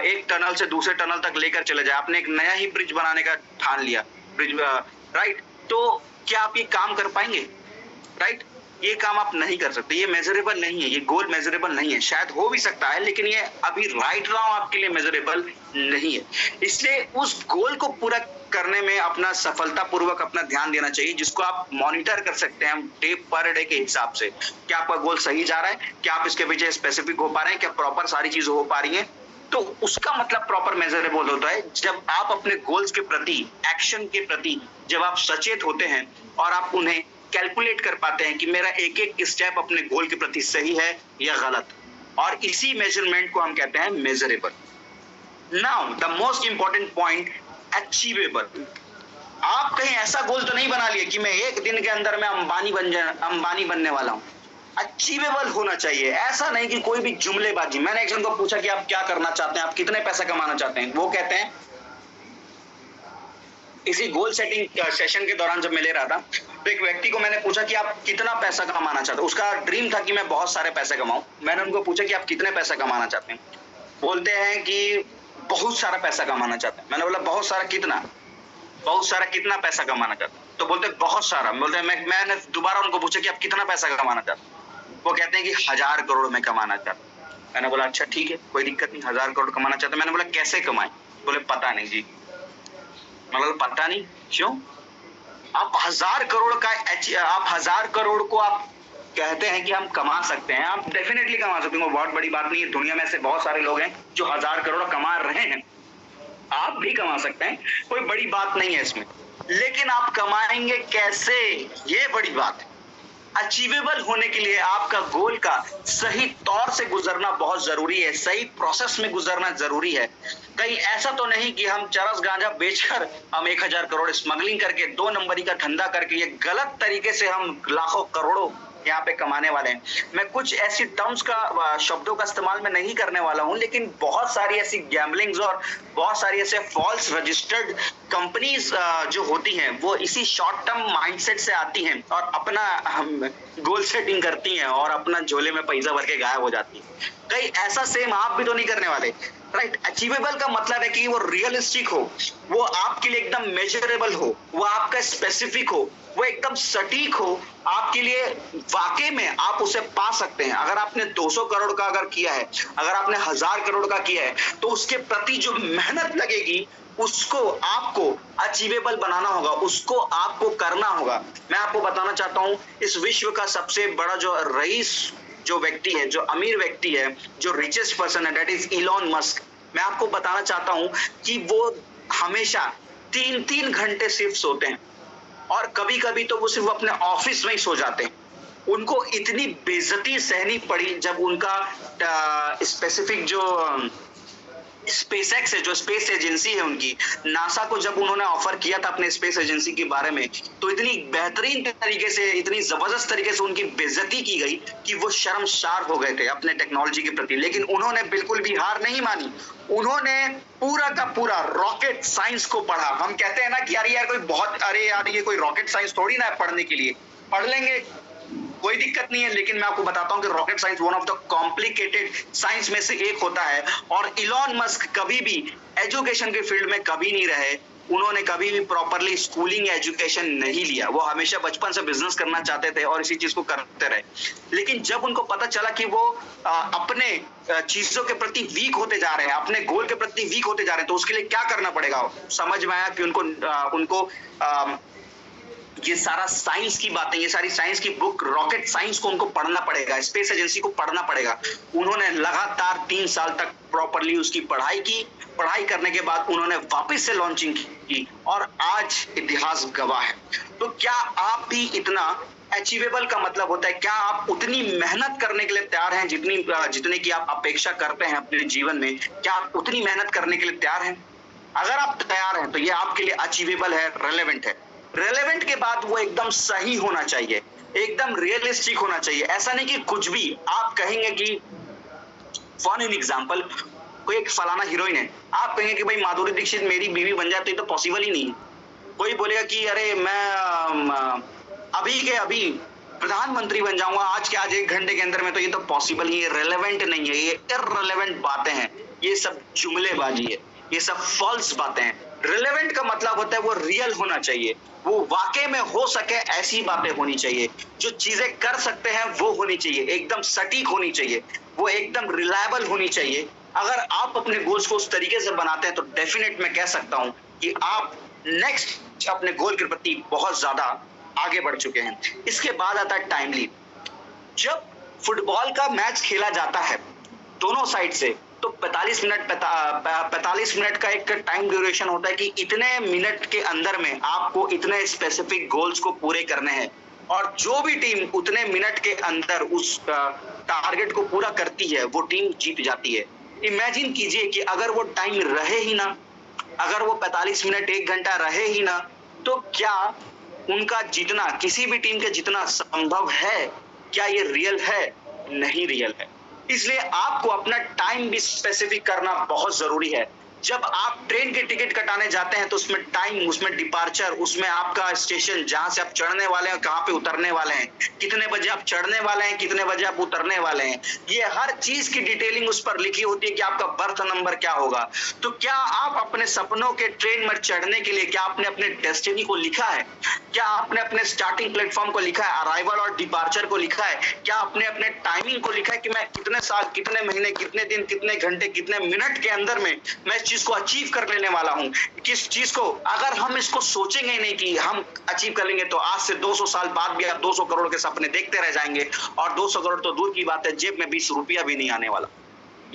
एक टनल से दूसरे टनल तक लेकर चले जाए। आपने एक नया ही ब्रिज बनाने का ठान लिया, राइट? तो क्या आप ये काम कर पाएंगे? राइट? ये काम आप नहीं कर सकते, ये मेजरेबल नहीं है, ये गोल मेजरेबल नहीं है। शायद हो भी सकता है, लेकिन ये अभी राइट नाउ आपके लिए मेजरेबल नहीं है। इसलिए उस गोल को पूरा करने में अपना सफलतापूर्वक अपना ध्यान देना चाहिए, जिसको आप मॉनिटर कर सकते हैं डे पर डे के हिसाब से। क्या आपका गोल सही जा रहा है? क्या आप इसके पीछे स्पेसिफिक हो पा रहे हैं? क्या प्रॉपर सारी चीजें हो पा रही हैं? तो उसका मतलब प्रॉपर मेजरेबल होता है जब आप अपने गोल्स के प्रति, एक्शन के प्रति जब आप सचेत होते हैं और आप उन्हें कैलकुलेट कर पाते हैं कि मेरा एक एक स्टेप अपने गोल के प्रति सही है या गलत, और इसी मेजरमेंट को हम कहते हैं measurable. Now the most important point, achievable. आप कहीं ऐसा गोल तो नहीं बना लिए कि मैं एक दिन के अंदर मैं अंबानी बनने वाला हूं। अचीवेबल होना चाहिए, ऐसा नहीं कि कोई भी जुमलेबाजी। मैंने एक जन को पूछा कि आप क्या करना चाहते हैं, आप कितने पैसा कमाना चाहते हैं? वो कहते हैं, इसी गोल सेटिंग सेशन के दौरान जब मैं ले रहा था, तो एक व्यक्ति को मैंने पूछा कि आप कितना पैसा कमाना चाहते हो। उसका ड्रीम था कि मैं बहुत सारे पैसे कमाऊं। मैंने उनको पूछा कि आप कितने पैसा कमाना चाहते हैं? बोलते हैं कि बहुत सारा पैसा कमाना चाहते हैं। मैंने बोला बहुत सारा कितना? बहुत सारा कितना पैसा कमाना चाहते हैं? तो बोलते बहुत सारा। बोलते हैं, मैंने दोबारा उनको पूछा कि आप कितना पैसा कमाना चाहते हैं? वो कहते हैं कि 1000 करोड़ में कमाना चाहते हैं। मैंने बोला अच्छा ठीक है, कोई दिक्कत नहीं, 1000 करोड़ कमाना चाहते हैं। मैंने बोला कैसे कमाएं? बोले पता नहीं जी। मतलब पता नहीं क्यों? आप 1000 करोड़ का आप 1000 करोड़ को आप कहते हैं कि हम कमा सकते हैं। आप डेफिनेटली कमा सकते हैं, बहुत बड़ी बात नहीं है। दुनिया में ऐसे बहुत सारे लोग हैं जो 1000 करोड़ कमा रहे हैं। आप भी कमा सकते हैं, कोई बड़ी बात नहीं है इसमें। लेकिन आप कमाएंगे कैसे, ये बड़ी बात है। अचीवेबल होने के लिए आपका गोल का सही तौर से गुजरना बहुत जरूरी है, सही प्रोसेस में गुजरना जरूरी है। कहीं ऐसा तो नहीं कि हम चरस गांजा बेचकर हम 1000 करोड़ स्मगलिंग करके 2 नंबरी का धंधा करके ये गलत तरीके से हम लाखों करोड़ों यहाँ पे कमाने वाले हैं। मैं कुछ ऐसी टर्म्स का शब्दों का इस्तेमाल मैं नहीं करने वाला हूँ, लेकिन बहुत सारी ऐसी गैम्बलिंग्स और बहुत सारी ऐसे फॉल्स रजिस्टर्ड कंपनीज जो होती हैं वो इसी शॉर्ट टर्म माइंडसेट से आती हैं और अपना गोल सेटिंग करती हैं और अपना झोले में पैसा भर के गायब हो जाती है। कहीं ऐसा सेम आप भी तो नहीं करने वाले, राइट? अचीवेबल का मतलब है कि वो रियलिस्टिक हो, वो आपके लिए एकदम मेजरेबल हो, वो आपका स्पेसिफिक हो, वो एकदम सटीक हो, आपके लिए वाकई में आप उसे पा सकते हैं। अगर आपने 200 करोड़ का अगर किया है, अगर आपने 1000 करोड़ का किया है, तो उसके प्रति जो मेहनत लगेगी उसको आपको अचीवेबल बनाना होगा, उसको आपको करना होगा। मैं आपको बताना चाहता हूं, इस विश्व का सबसे बड़ा जो रईस जो व्यक्ति है, जो अमीर व्यक्ति है, जो रिचेस्ट पर्सन है, दैट इज इलॉन मस्क। मैं आपको बताना चाहता हूं कि वो हमेशा 3-3 घंटे सिर्फ सोते हैं और कभी कभी तो वो सिर्फ अपने ऑफिस में ही सो जाते हैं। उनको इतनी बेइज्जती सहनी पड़ी जब उनका स्पेसिफिक जो स्पेसएक्स है, जो स्पेस एजेंसी है उनकी, नासा को जब उन्होंने ऑफर किया था अपने स्पेस एजेंसी के बारे में, तो इतनी बेहतरीन तरीके से, इतनी जबरदस्त तरीके से उनकी बेइज्जती की गई कि वो शर्मसार हो गए थे अपने टेक्नोलॉजी के प्रति। लेकिन उन्होंने बिल्कुल भी हार नहीं मानी। उन्होंने पूरा का पूरा रॉकेट साइंस को पढ़ा। हम कहते हैं ना कि यार कोई बहुत, अरे यार ये कोई रॉकेट साइंस थोड़ी ना है पढ़ने के लिए, पढ़ लेंगे कोई दिक्कत नहीं है। लेकिन मैं आपको बताता हूं कि rocket science one of the complicated science में से एक होता है। और इलॉन मस्क कभी भी एजुकेशन के फील्ड में कभी नहीं रहे। उन्होंने कभी भी प्रॉपरली स्कूलिंग एजुकेशन नहीं लिया। वो हमेशा बचपन से बिजनेस करना चाहते थे और इसी चीज को करते रहे। लेकिन जब उनको पता चला कि वो अपने चीजों के प्रति वीक होते जा रहे हैं, अपने गोल के प्रति वीक होते जा रहे हैं, तो उसके लिए क्या करना पड़ेगा, समझ में आया कि उनको ये सारा साइंस की बातें, ये सारी साइंस की बुक, रॉकेट साइंस को उनको पढ़ना पड़ेगा, स्पेस एजेंसी को पढ़ना पड़ेगा। उन्होंने लगातार 3 साल तक प्रॉपरली उसकी पढ़ाई की। पढ़ाई करने के बाद उन्होंने वापस से लॉन्चिंग की और आज इतिहास गवाह है। तो क्या आप भी इतना अचीवेबल का मतलब होता है, क्या आप उतनी मेहनत करने के लिए तैयार हैं जितने की आप अपेक्षा करते हैं अपने जीवन में? क्या आप उतनी मेहनत करने के लिए तैयार हैं? अगर आप तैयार हैं तो ये आपके लिए अचीवेबल है, रेलेवेंट है। रेलेवेंट के बाद वो एकदम सही होना चाहिए, एकदम रियलिस्टिक होना चाहिए। ऐसा नहीं कि कुछ भी आप कहेंगे कि फॉर एन एग्जांपल, कोई एक फलाना हीरोइन है, आप कहेंगे कि भाई माधुरी दीक्षित मेरी बीवी बन जाती तो पॉसिबल ही नहीं है। कोई बोलेगा कि अरे मैं अभी के अभी प्रधानमंत्री बन जाऊंगा आज के आज 1 घंटे के अंदर में, तो ये तो पॉसिबल ही है, रेलेवेंट नहीं है, ये इररेलेवेंट बातें हैं, ये सब जुमलेबाजी है, ये सब फॉल्स बातें हैं। रिलेवेंट का मतलब होता है वो रियल होना चाहिए, वो वाकई में हो सके ऐसी बातें होनी चाहिए, जो चीजें कर सकते हैं वो होनी चाहिए, एकदम सटीक होनी चाहिए, वो एकदम रिलायबल होनी चाहिए। अगर आप अपने गोल्स को उस तरीके से बनाते हैं तो डेफिनेट मैं कह सकता हूं कि आप नेक्स्ट अपने गोल के प्रति बहुत ज्यादा आगे बढ़ चुके हैं। इसके बाद आता है टाइमली। जब फुटबॉल का मैच खेला जाता है दोनों साइड से, तो 45 मिनट का एक टाइम ड्यूरेशन होता है कि इतने मिनट के अंदर में आपको इतने स्पेसिफिक गोल्स को पूरे करने हैं, और जो भी टीम उतने मिनट के अंदर उस टारगेट को पूरा करती है वो टीम जीत जाती है। इमेजिन कीजिए कि अगर वो टाइम रहे ही ना, अगर वो 45 मिनट 1 घंटा रहे ही ना, तो क्या उनका जीतना, किसी भी टीम के जीतना संभव है? क्या ये रियल है? नहीं रियल है। इसलिए आपको अपना टाइम भी स्पेसिफिक करना बहुत जरूरी है। जब आप ट्रेन के टिकट कटाने जाते हैं तो उसमें टाइम, उसमें डिपार्चर, उसमें आपका स्टेशन जहां से आप चढ़ने वाले हैं, कहां पे उतरने वाले हैं, कितने बजे आप चढ़ने वाले हैं, कितने बजे आप उतरने वाले हैं, ये हर चीज की डिटेलिंग उस पर लिखी होती है कि आपका बर्थ नंबर क्या होगा। तो क्या आप अपने सपनों के ट्रेन में चढ़ने के लिए क्या आपने अपने डेस्टिनी को लिखा है? क्या आपने अपने स्टार्टिंग प्लेटफॉर्म को लिखा है, अराइवल और डिपार्चर को लिखा है? क्या आपने अपने टाइमिंग को लिखा है कि मैं कितने साल, कितने महीने, कितने दिन, कितने घंटे, कितने मिनट के अंदर में मैं चीज को अचीव कर लेने वाला हूं? किस चीज को, अगर हम इसको सोचेंगे ही नहीं कि हम अचीव कर लेंगे, तो आज से 200 साल बाद भी आप 200 करोड़ के सपने देखते रह जाएंगे, और 200 करोड़ तो दूर की बात है, जेब में 20 रुपया भी नहीं आने वाला।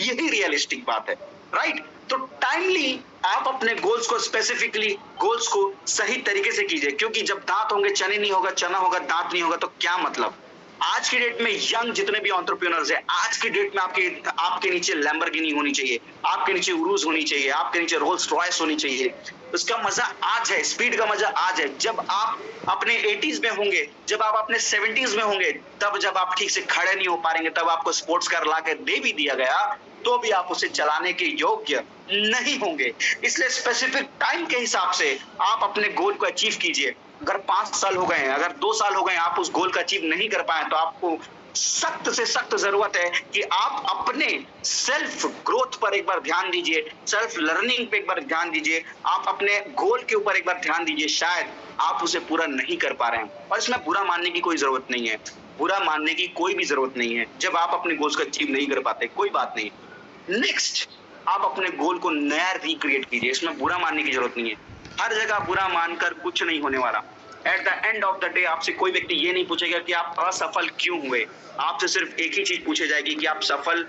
यही रियलिस्टिक बात है, राइट? तो टाइमली आप अपने गोल्स को, स्पेसिफिकली गोल्स को सही तरीके से कीजिए, क्योंकि जब दांत होंगे चने नहीं होगा, चना होगा दांत नहीं होगा, तो क्या मतलब? आज की डेट में यंग जितने भी एंटरप्रेन्योर्स हैं, आज की डेट में आपके नीचे लैम्बोर्गिनी होनी चाहिए, आपके नीचे उरूज होनी चाहिए, आपके नीचे रोल्स रॉयस होनी चाहिए। उसका मजा आज है, स्पीड का मजा आज है। जब आप अपने 80s में होंगे, जब आप अपने 70s में होंगे, तब जब आप ठीक से खड़े नहीं हो पाएंगे, तब आपको स्पोर्ट्स कार ला के दे भी दिया गया तो भी आप उसे चलाने के योग्य नहीं होंगे। इसलिए स्पेसिफिक टाइम के हिसाब से आप अपने गोल को अचीव कीजिए। अगर 5 साल हो गए हैं, अगर 2 साल हो गए, आप उस गोल का अचीव नहीं कर पाए, तो आपको सख्त से सख्त जरूरत है कि आप अपने सेल्फ ग्रोथ पर एक बार ध्यान दीजिए, सेल्फ लर्निंग पे एक बार ध्यान दीजिए, आप अपने गोल के ऊपर एक बार ध्यान दीजिए। शायद आप उसे पूरा नहीं कर पा रहे हैं, और इसमें बुरा मानने की कोई जरूरत नहीं है, बुरा मानने की कोई भी जरूरत नहीं है। जब आप अपने गोल्स को अचीव नहीं कर पाते, कोई बात नहीं। नेक्स्ट, आप अपने गोल को नया रिक्रिएट कीजिए, इसमें बुरा मानने की जरूरत नहीं है। हर जगह बुरा मानकर कुछ नहीं होने वाला। At the end of the day आपसे कोई व्यक्ति ये नहीं पूछेगा कि आप असफल क्यों हुए, आपसे सिर्फ एक ही चीज पूछी जाएगी कि आप सफल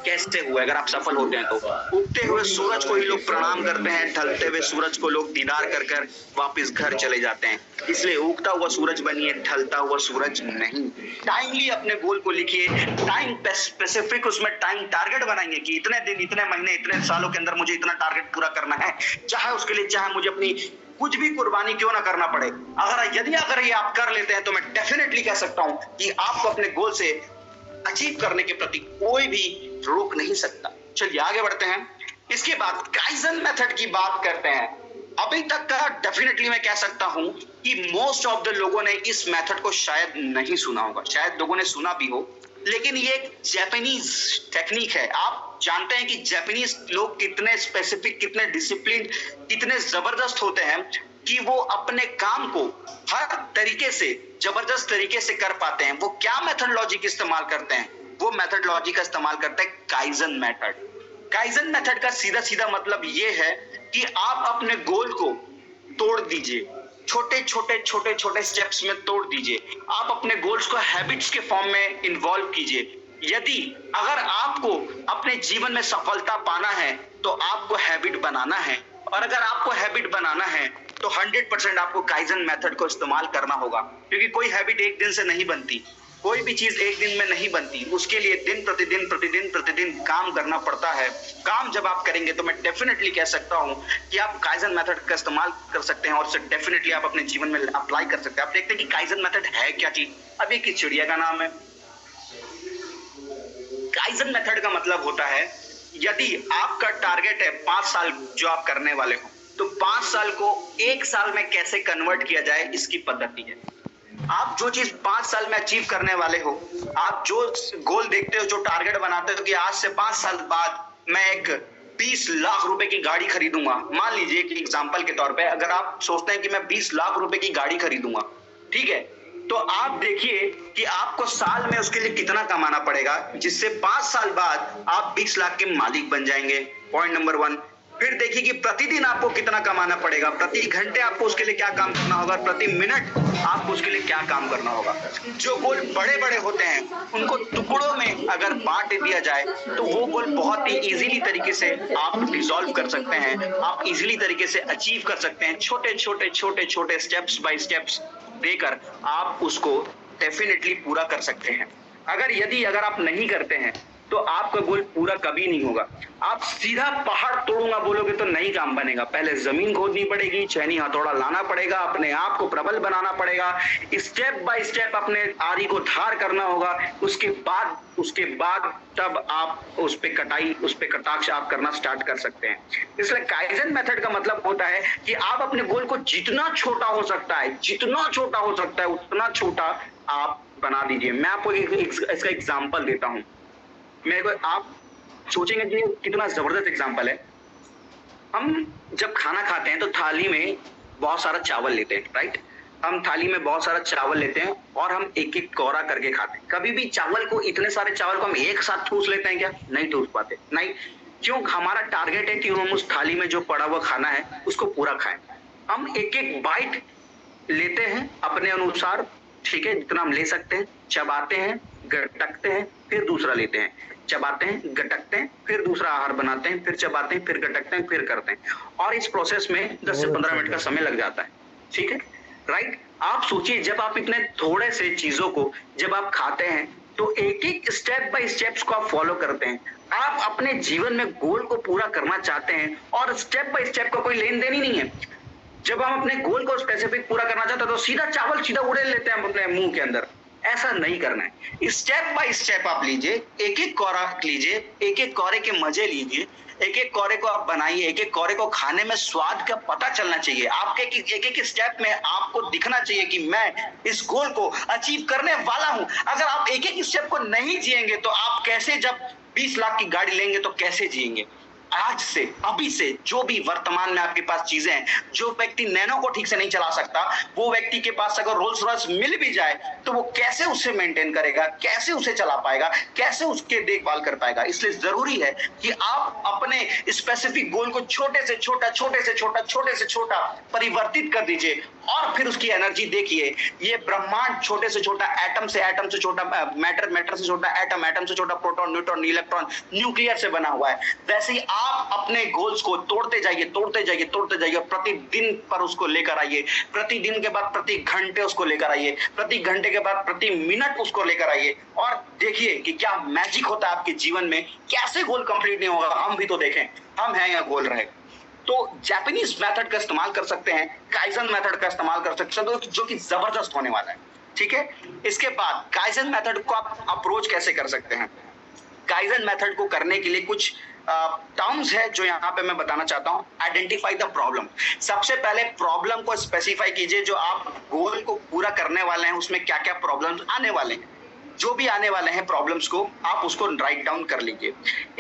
कैसे हुए। अगर आप सफल होते हैं तो उगते हुए सूरज को ही लोग प्रणाम करते हैं, ढलते हुए सूरज को लोग दीदार कर कर वापस घर चले जाते हैं। इसलिए उगता हुआ सूरज बनिए, ढलता हुआ सूरज नहीं। टाइमली अपने गोल को लिखिए, टाइम स्पेसिफिक उसमें टाइम टारगेट बनाएंगे कि इतने दिन, इतने महीने, इतने सालों के अंदर मुझे इतना टारगेट पूरा करना है, चाहे उसके लिए चाहे मुझे अपनी कुछ भी कुर्बानी क्यों ना करना पड़े। अगर ये आप कर लेते हैं तो मैं डेफिनेटली कह सकता हूं कि आपको अपने गोल से अचीव करने के प्रति कोई भी रोक नहीं सकता। चलिए आगे बढ़ते हैं। इसके बाद काइजन मेथड की बात करते हैं। अभी तक का डेफिनेटली मैं कह सकता हूं कि मोस्ट ऑफ द लोगों ने इस मेथड को शायद नहीं सुना होगा, शायद लोगों ने सुना भी हो, लेकिन ये एक जापानीज टेक्निक है। आप जानते हैं कि जापानीज लोग कितने स्पेसिफिक, कितने डिसिप्लिन, कितने जबरदस्त होते हैं कि वो अपने काम को हर तरीके से जबरदस्त तरीके से कर पाते हैं। वो क्या मेथडोलॉजी का इस्तेमाल करते हैं? वो मेथडोलॉजी का इस्तेमाल करते हैं काइजन मेथड। काइजन मेथड का सीधा सीधा मतलब ये है कि आप अपने गोल को तोड़ दीजिए, छोटे छोटे छोटे छोटे स्टेप्स में तोड़ दीजिए। आप अपने गोल्स को हैबिट्स के फॉर्म में इन्वॉल्व कीजिए। अगर आपको अपने जीवन में सफलता पाना है तो आपको हैबिट बनाना है, और अगर आपको हैबिट बनाना है तो 100% आपको काइजन मेथड को इस्तेमाल करना होगा, क्योंकि कोई हैबिट एक दिन से नहीं बनती, कोई भी चीज एक दिन में नहीं बनती। उसके लिए दिन प्रतिदिन काम करना पड़ता है। काम जब आप करेंगे तो मैं डेफिनेटली कह सकता हूं कि आप काइजन मेथड का इस्तेमाल कर सकते हैं, और उसे डेफिनेटली आप अपने जीवन में अप्लाई कर सकते हैं। आप देखते हैं कि काइजन मेथड है क्या चीज। अभी की चिड़िया का नाम है। काइजन मेथड का मतलब होता है, यदि आपका टारगेट है 5 साल जो आप करने वाले हो, तो 5 साल को 1 साल में कैसे कन्वर्ट किया जाए, इसकी पद्धति है। आप जो चीज 5 साल में अचीव करने वाले हो, आप जो गोल देखते हो, जो टारगेट बनाते हो कि आज से 5 साल बाद मैं एक 20 लाख रुपए की गाड़ी खरीदूंगा, मान लीजिए कि एग्जांपल के तौर पे अगर आप सोचते हैं कि मैं 20 लाख रुपए की गाड़ी खरीदूंगा, ठीक है, तो आप देखिए कि आपको साल में उसके लिए कितना कमाना पड़ेगा जिससे 5 साल बाद आप 20 लाख के मालिक बन जाएंगे। Point number 1। फिर देखिए कि प्रतिदिन आपको कितना कमाना पड़ेगा, प्रति घंटे आपको उसके लिए क्या काम करना होगा, प्रति मिनट आपको उसके लिए क्या काम करना होगा। जो गोल बड़े बड़े होते हैं उनको टुकड़ों में अगर बांट दिया जाए तो वो गोल बहुत ही इजीली तरीके से आप रिजॉल्व कर सकते हैं, आप इजीली तरीके से अचीव कर सकते हैं। छोटे छोटे छोटे छोटे स्टेप्स बाय स्टेप्स देकर आप उसको डेफिनेटली पूरा कर सकते हैं। अगर आप नहीं करते हैं तो आपका गोल पूरा कभी नहीं होगा। आप सीधा पहाड़ तोड़ूंगा बोलोगे तो नहीं काम बनेगा। पहले जमीन खोदनी पड़ेगी, छेनी हथौड़ा लाना पड़ेगा, अपने आप को प्रबल बनाना पड़ेगा, स्टेप बाय स्टेप अपने आरी को धार करना होगा। उसके बाद तब आप उस पे कटाक्ष आप करना स्टार्ट कर सकते हैं। इसलिए काइजन मेथड का मतलब होता है कि आप अपने गोल को जितना छोटा हो सकता है उतना छोटा आप बना दीजिए। मैं आपको इसका एग्जांपल देता हूं। आप सोचेंगे कि कितना जबरदस्त एग्जांपल है। हम जब खाना खाते हैं तो थाली में बहुत सारा चावल लेते हैं, राइट। हम थाली में बहुत सारा चावल लेते हैं और हम एक एक कौरा करके खाते हैं। कभी भी इतने सारे चावल को हम एक साथ ठूस लेते हैं क्या? नहीं ठूस पाते। नहीं, क्यों? हमारा टारगेट है कि हम उस थाली में जो पड़ा हुआ खाना है उसको पूरा खाएं। हम एक एक बाइट लेते हैं अपने अनुसार, ठीक है, जितना हम ले सकते हैं। चबाते हैं, गटकते हैं, फिर दूसरा लेते हैं, चबाते हैं, गटकते हैं, फिर दूसरा आहार बनाते हैं, फिर चबाते हैं, फिर गटकते हैं, फिर करते हैं। और इस प्रोसेस में 10 से 15 मिनट का समय लग जाता है, ठीक है, राइट। आप सोचिए, जब आप इतने थोड़े से चीजों को जब आप खाते हैं तो एक एक स्टेप बाय स्टेप्स को आप फॉलो करते हैं। आप अपने जीवन में गोल को पूरा करना चाहते हैं और स्टेप बाय स्टेप का कोई लेन देन ही नहीं है। जब हम अपने गोल को स्पेसिफिक पूरा करना चाहते हैं तो सीधा चावल सीधा उड़ेल लेते हैं हम अपने मुंह के अंदर। ऐसा नहीं करना है। स्टेप बाय स्टेप आप लीजिए, एक एक कौरा लीजिए, एक एक कौरे के मजे लीजिए, एक एक कौरे को आप बनाइए। एक एक कौरे को खाने में स्वाद का पता चलना चाहिए। आपके एक एक स्टेप में आपको दिखना चाहिए कि मैं इस गोल को अचीव करने वाला हूं। अगर आप एक एक स्टेप को नहीं जिएंगे तो आप कैसे, जब 20 लाख की गाड़ी लेंगे तो कैसे जिएंगे? आज से, अभी से, जो भी वर्तमान में आपके पास चीजें हैं, जो व्यक्ति नैनो को ठीक से नहीं चला सकता, वो व्यक्ति के पास अगर रोल्स रॉयस मिल भी जाए तो वो कैसे उसे मेंटेन करेगा, कैसे उसे चला पाएगा, कैसे उसके देखभाल कर पाएगा? इसलिए जरूरी है कि आप अपने स्पेसिफिक गोल को छोटे से छोटा परिवर्तित कर दीजिए और फिर उसकी एनर्जी देखिए। ये ब्रह्मांड छोटे से छोटा एटम से छोटा मैटर से छोटा एटम से छोटा प्रोटॉन, न्यूट्रॉन, इलेक्ट्रॉन, न्यूक्लियर से बना हुआ है। वैसे ही आप अपने गोल्स को तोड़ते जाइए, प्रतिदिन पर उसको लेकर आइए, प्रतिदिन के बाद प्रति घंटे उसको लेकर आइए, प्रति घंटे के बाद प्रति मिनट उसको लेकर आइए और देखिए कि क्या मैजिक होता है आपके जीवन में। कैसे गोल कंप्लीट नहीं होगा, हम भी तो देखें, हम हैं या गोल रहेगा। तो जापानीज मेथड का इस्तेमाल कर सकते हैं, काइजन मेथड का इस्तेमाल कर सकते हैं, जो कि जबरदस्त होने वाला है, ठीक है। इसके बाद काइजन मेथड को आप अप्रोच कैसे कर सकते हैं? काइजन मेथड को करने के लिए कुछ टर्म्स है जो यहाँ पे मैं बताना चाहता हूँ। Identify the problem. सबसे पहले प्रॉब्लम को स्पेसिफाई कीजिए। जो आप गोल को पूरा करने वाले हैं उसमें क्या क्या प्रॉब्लम्स आने वाले हैं, जो भी आने वाले हैं प्रॉब्लम्स को आप उसको राइट डाउन कर लीजिए।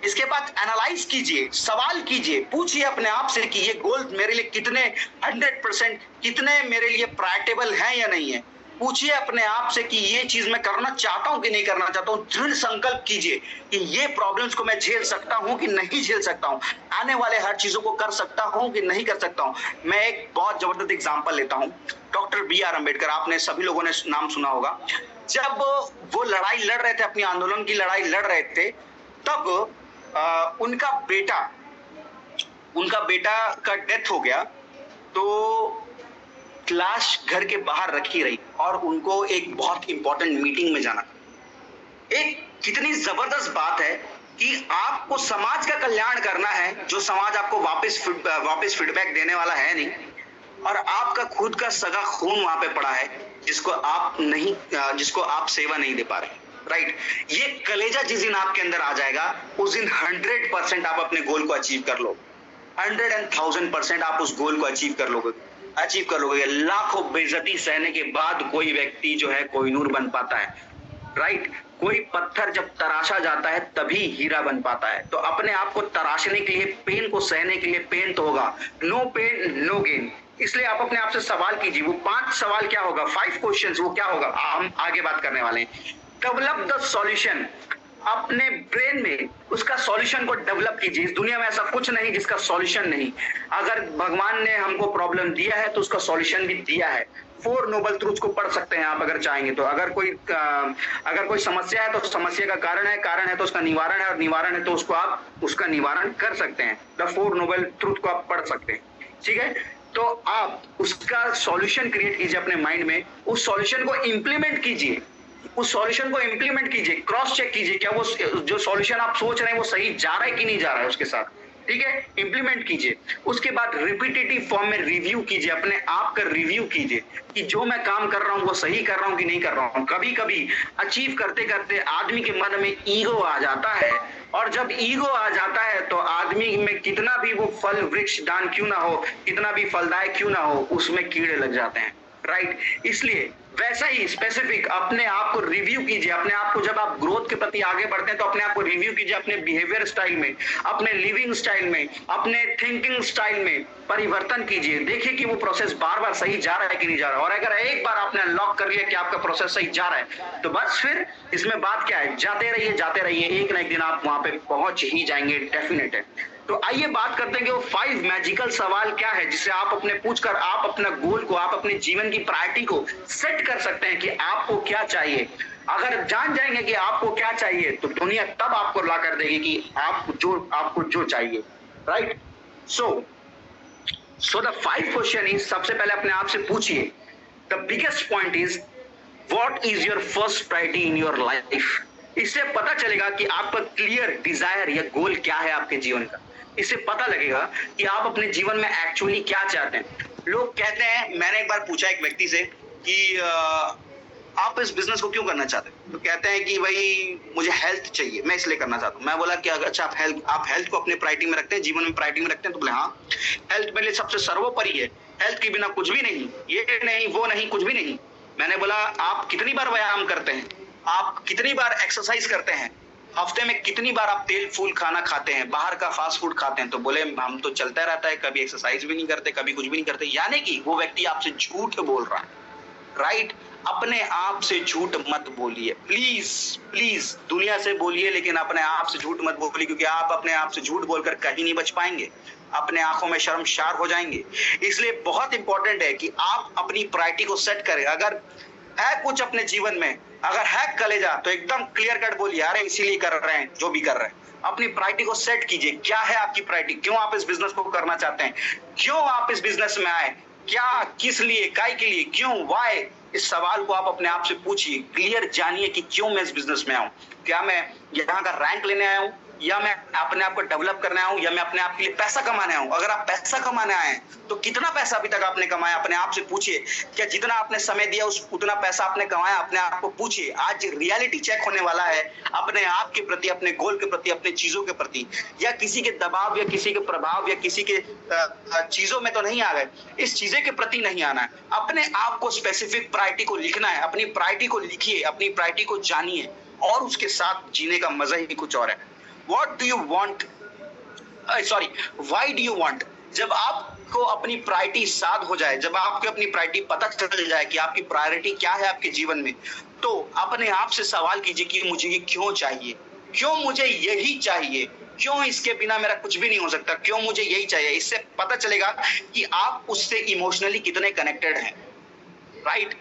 इसके बाद एनालाइज कीजिए, सवाल कीजिए, पूछिए अपने आप से कि ये गोल मेरे लिए कितने 100% कितने मेरे लिए प्रायोरिटेबल है या नहीं है। पूछिए अपने आप से कि ये चीज मैं करना चाहता हूं कि नहीं करना चाहता हूं। दृढ़ संकल्प कीजिए कि ये प्रॉब्लम्स को मैं झेल सकता हूं कि नहीं झेल सकता हूं, आने वाले हर चीजों को कर सकता हूं कि नहीं कर सकता हूं। मैं एक बहुत जबरदस्त एग्जांपल लेता हूं। डॉक्टर BR अम्बेडकर, आपने सभी लोगों ने नाम सुना होगा। जब वो लड़ाई लड़ रहे थे, अपनी आंदोलन की लड़ाई लड़ रहे थे, तब उनका बेटा का डेथ हो गया। तो लाश घर के बाहर रखी रही और उनको एक बहुत इंपॉर्टेंट मीटिंग में जाना। एक कितनी जबरदस्त बात है कि आपको समाज का कल्याण करना है, जो समाज आपको वापस फीडबैक देने वाला है नहीं, और आपका खुद का सगा खून वहां पे पड़ा है जिसको आप सेवा नहीं दे पा रहे, राइट। ये कलेजा जिस दिन आपके अंदर आ जाएगा उस दिन 100% आप अपने गोल को अचीव कर लो। 100,000% आप उस गोल को अचीव कर लोगे। लाखों बेइज्जती सहने के बाद कोई व्यक्ति जो है कोहिनूर बन पाता है, राइट। कोई पत्थर जब तराशा जाता है तभी हीरा बन पाता है। तो अपने आप को तराशने के लिए, पेन को सहने के लिए, पेन तो होगा, नो पेन नो गेन। इसलिए आप अपने आप से सवाल कीजिए, वो 5 सवाल क्या होगा, 5 क्वेश्चंस, वो क्या होगा, हम आगे बात करने वाले हैं। डेवलप द सॉल्यूशन, अपने ब्रेन में उसका सॉल्यूशन को डेवलप कीजिए। इस दुनिया में ऐसा कुछ नहीं जिसका सॉल्यूशन नहीं। अगर भगवान ने हमको प्रॉब्लम दिया है तो उसका सॉल्यूशन भी दिया है। 4 नोबल ट्रूथ्स को पढ़ सकते हैं आप अगर चाहेंगे तो। अगर कोई समस्या है तो समस्या का कारण है तो उसका निवारण है, और निवारण है तो उसको आप उसका निवारण कर सकते हैं। द 4 नोबल ट्रूथ को आप पढ़ सकते हैं, ठीक है। तो आप उसका सॉल्यूशन क्रिएट कीजिए अपने माइंड में, उस सॉल्यूशन को इंप्लीमेंट कीजिए, उस सॉल्यूशन को इंप्लीमेंट कीजिए, क्रॉस चेक कीजिए क्या वो जो सॉल्यूशन आप सोच रहे हैं वो सही जा रहा है कि नहीं जा रहा है उसके साथ, ठीक है। इंप्लीमेंट कीजिए। उसके बाद रिपीटेटिव फॉर्म में रिव्यू कीजिए, अपने आप का रिव्यू कीजिए कि जो मैं काम कर रहा हूं वो सही कर रहा हूं कि नहीं कर रहा हूं। कभी कभी अचीव करते करते आदमी के मन में ईगो आ जाता है, और जब ईगो आ जाता है तो आदमी में कितना भी वो फल वृक्ष दान क्यों ना हो, कितना भी फलदायक क्यों ना हो, उसमें कीड़े लग जाते हैं, राइट। इसलिए वैसा ही स्पेसिफिक अपने आप को रिव्यू कीजिए। अपने आप को जब आप ग्रोथ के प्रति आगे बढ़ते हैं तो अपने आप को रिव्यू कीजिए, अपने बिहेवियर स्टाइल में, अपने लिविंग स्टाइल में, अपने थिंकिंग स्टाइल में परिवर्तन कीजिए। देखिए कि वो प्रोसेस बार बार सही जा रहा है कि नहीं जा रहा है। और अगर एक बार आपने अनलॉक कर लिया कि आपका प्रोसेस सही जा रहा है तो बस फिर इसमें बात क्या है, जाते रहिए, एक ना एक दिन आप वहां पे पहुंच ही जाएंगे, डेफिनेट है। तो आइए बात करते हैं कि वो 5 मैजिकल सवाल क्या है जिससे आप अपने पूछकर आप अपना गोल को, आप अपने जीवन की प्रायोरिटी को सेट कर सकते हैं कि आपको क्या चाहिए। अगर जान जाएंगे कि आपको क्या चाहिए तो दुनिया तब आपको ला कर देगी कि आपको जो चाहिए, right. So the 5 question is, सबसे पहले अपने आप से पूछिए, the biggest point is what is your first priority in your life. इससे पता चलेगा कि आपका क्लियर डिजायर या गोल क्या है आपके जीवन का। इससे पता लगेगा कि आप अपने जीवन में एक्चुअली क्या चाहते हैं। लोग कहते हैं, मैंने एक बार पूछा एक व्यक्ति से कि आप इस बिजनेस को क्यों करना चाहते हैं, तो कहते हैं कि भाई मुझे हेल्थ चाहिए, मैं इसलिए करना चाहता हूँ। मैं बोला कि अच्छा आप हेल्थ को अपने प्रायोरिटी में रखते हैं, जीवन में प्रायोरिटी में रखते हैं, तो बोले हाँ, हेल्थ मेरे लिए सबसे सर्वोपरि है, हेल्थ के बिना कुछ भी नहीं, ये नहीं वो नहीं, कुछ भी नहीं। मैंने बोला आप कितनी बार व्यायाम करते हैं, आप कितनी बार एक्सरसाइज करते हैं, हफ्ते में कितनी बार आप तेल फूल खाना खाते हैं, बाहर का फास्ट फूड खाते हैं, तो बोले हम तो चलता रहता है, कभी एक्सरसाइज भी नहीं करते, कभी कुछ भी नहीं करते। यानी कि वो व्यक्ति आपसे झूठ बोल रहा है, राइट। अपने आप से झूठ मत बोलिए, प्लीज प्लीज। दुनिया से बोलिए लेकिन अपने आप से झूठ मत बोलिए, क्योंकि आप अपने आप से झूठ बोलकर कहीं नहीं बच पाएंगे, अपने आंखों में शर्मशार हो जाएंगे। इसलिए बहुत इंपॉर्टेंट है कि आप अपनी प्रायोरिटी को सेट करें। अगर है कुछ अपने जीवन में, अगर है कलेजा, तो एकदम क्लियर कट बोलिए, अरे इसीलिए कर रहे हैं जो भी कर रहे हैं। अपनी प्रायोरिटी को सेट कीजिए, क्या है आपकी प्रायोरिटी, क्यों आप इस बिजनेस को करना चाहते हैं, क्यों आप इस बिजनेस में आए, क्या, किस लिए, काय के लिए, क्यों, वाई। इस सवाल को आप अपने आप से पूछिए, क्लियर जानिए कि क्यों मैं इस बिजनेस में आऊं। क्या मैं यहाँ का रैंक लेने आया हूं, या मैं अपने आप को डेवलप करने आया हूं, या मैं अपने आप के लिए पैसा कमाने आया हूं। अगर आप पैसा कमाने आए हैं तो कितना पैसा अभी तक आपने कमाया, अपने आप से पूछिए। क्या जितना आपने समय दिया उतना पैसा आपने कमाया, अपने आप को पूछिए। आज रियलिटी चेक होने वाला है अपने आप के प्रति, अपने गोल के प्रति, अपने चीजों के प्रति। या किसी के दबाव या किसी के प्रभाव या किसी के चीजों में तो नहीं आ गए, इस चीजें के प्रति नहीं आना है। अपने आप को स्पेसिफिक प्रायोरिटी को लिखना है, अपनी प्रायोरिटी को लिखिए, अपनी प्रायोरिटी को जानिए, और उसके साथ जीने का मजा ही कुछ और है। What do you want? Why do you want? जब आपको अपनी प्रायोरिटी साध हो जाए, जब आपको अपनी प्रायोरिटी पता चल जाए कि आपकी प्रायोरिटी क्या है आपके जीवन में, तो अपने आप से सवाल कीजिए कि मुझे ये क्यों चाहिए, क्यों मुझे यही चाहिए, क्यों इसके बिना मेरा कुछ भी नहीं हो सकता, क्यों मुझे यही चाहिए। इससे पता चलेगा कि आप उससे इमोशनली कितने कनेक्टेड हैं, राइट।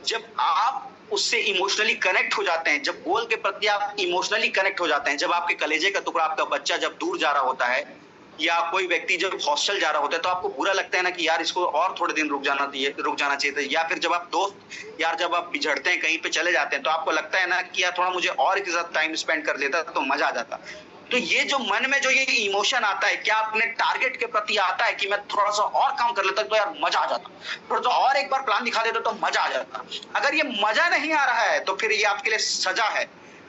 जब आप उससे इमोशनली कनेक्ट हो जाते हैं, जब गोल के प्रति आप इमोशनली कनेक्ट हो जाते हैं, जब आपके कलेजे का टुकड़ा, आपका बच्चा जब दूर जा रहा होता है, या कोई व्यक्ति जब हॉस्टल जा रहा होता है, तो आपको बुरा लगता है ना कि यार इसको और थोड़े दिन रुक जाना चाहिए। या फिर जब आप दोस्त यार जब आप बिछड़ते हैं, कहीं पे चले जाते हैं, तो आपको लगता है ना कि यार थोड़ा मुझे और के साथ टाइम स्पेंड कर लेता तो मजा आ जाता। तो ये जो मन में जो ये इमोशन आता है, क्या अपने टारगेट के प्रति आता है कि मैं थोड़ा सा और काम कर लेता तो यार मजा आ जाता, थोड़ा सा और एक बार प्लान दिखा देता तो मजा आ जाता। अगर ये मजा नहीं आ रहा है तो फिर ये आपके लिए सजा है,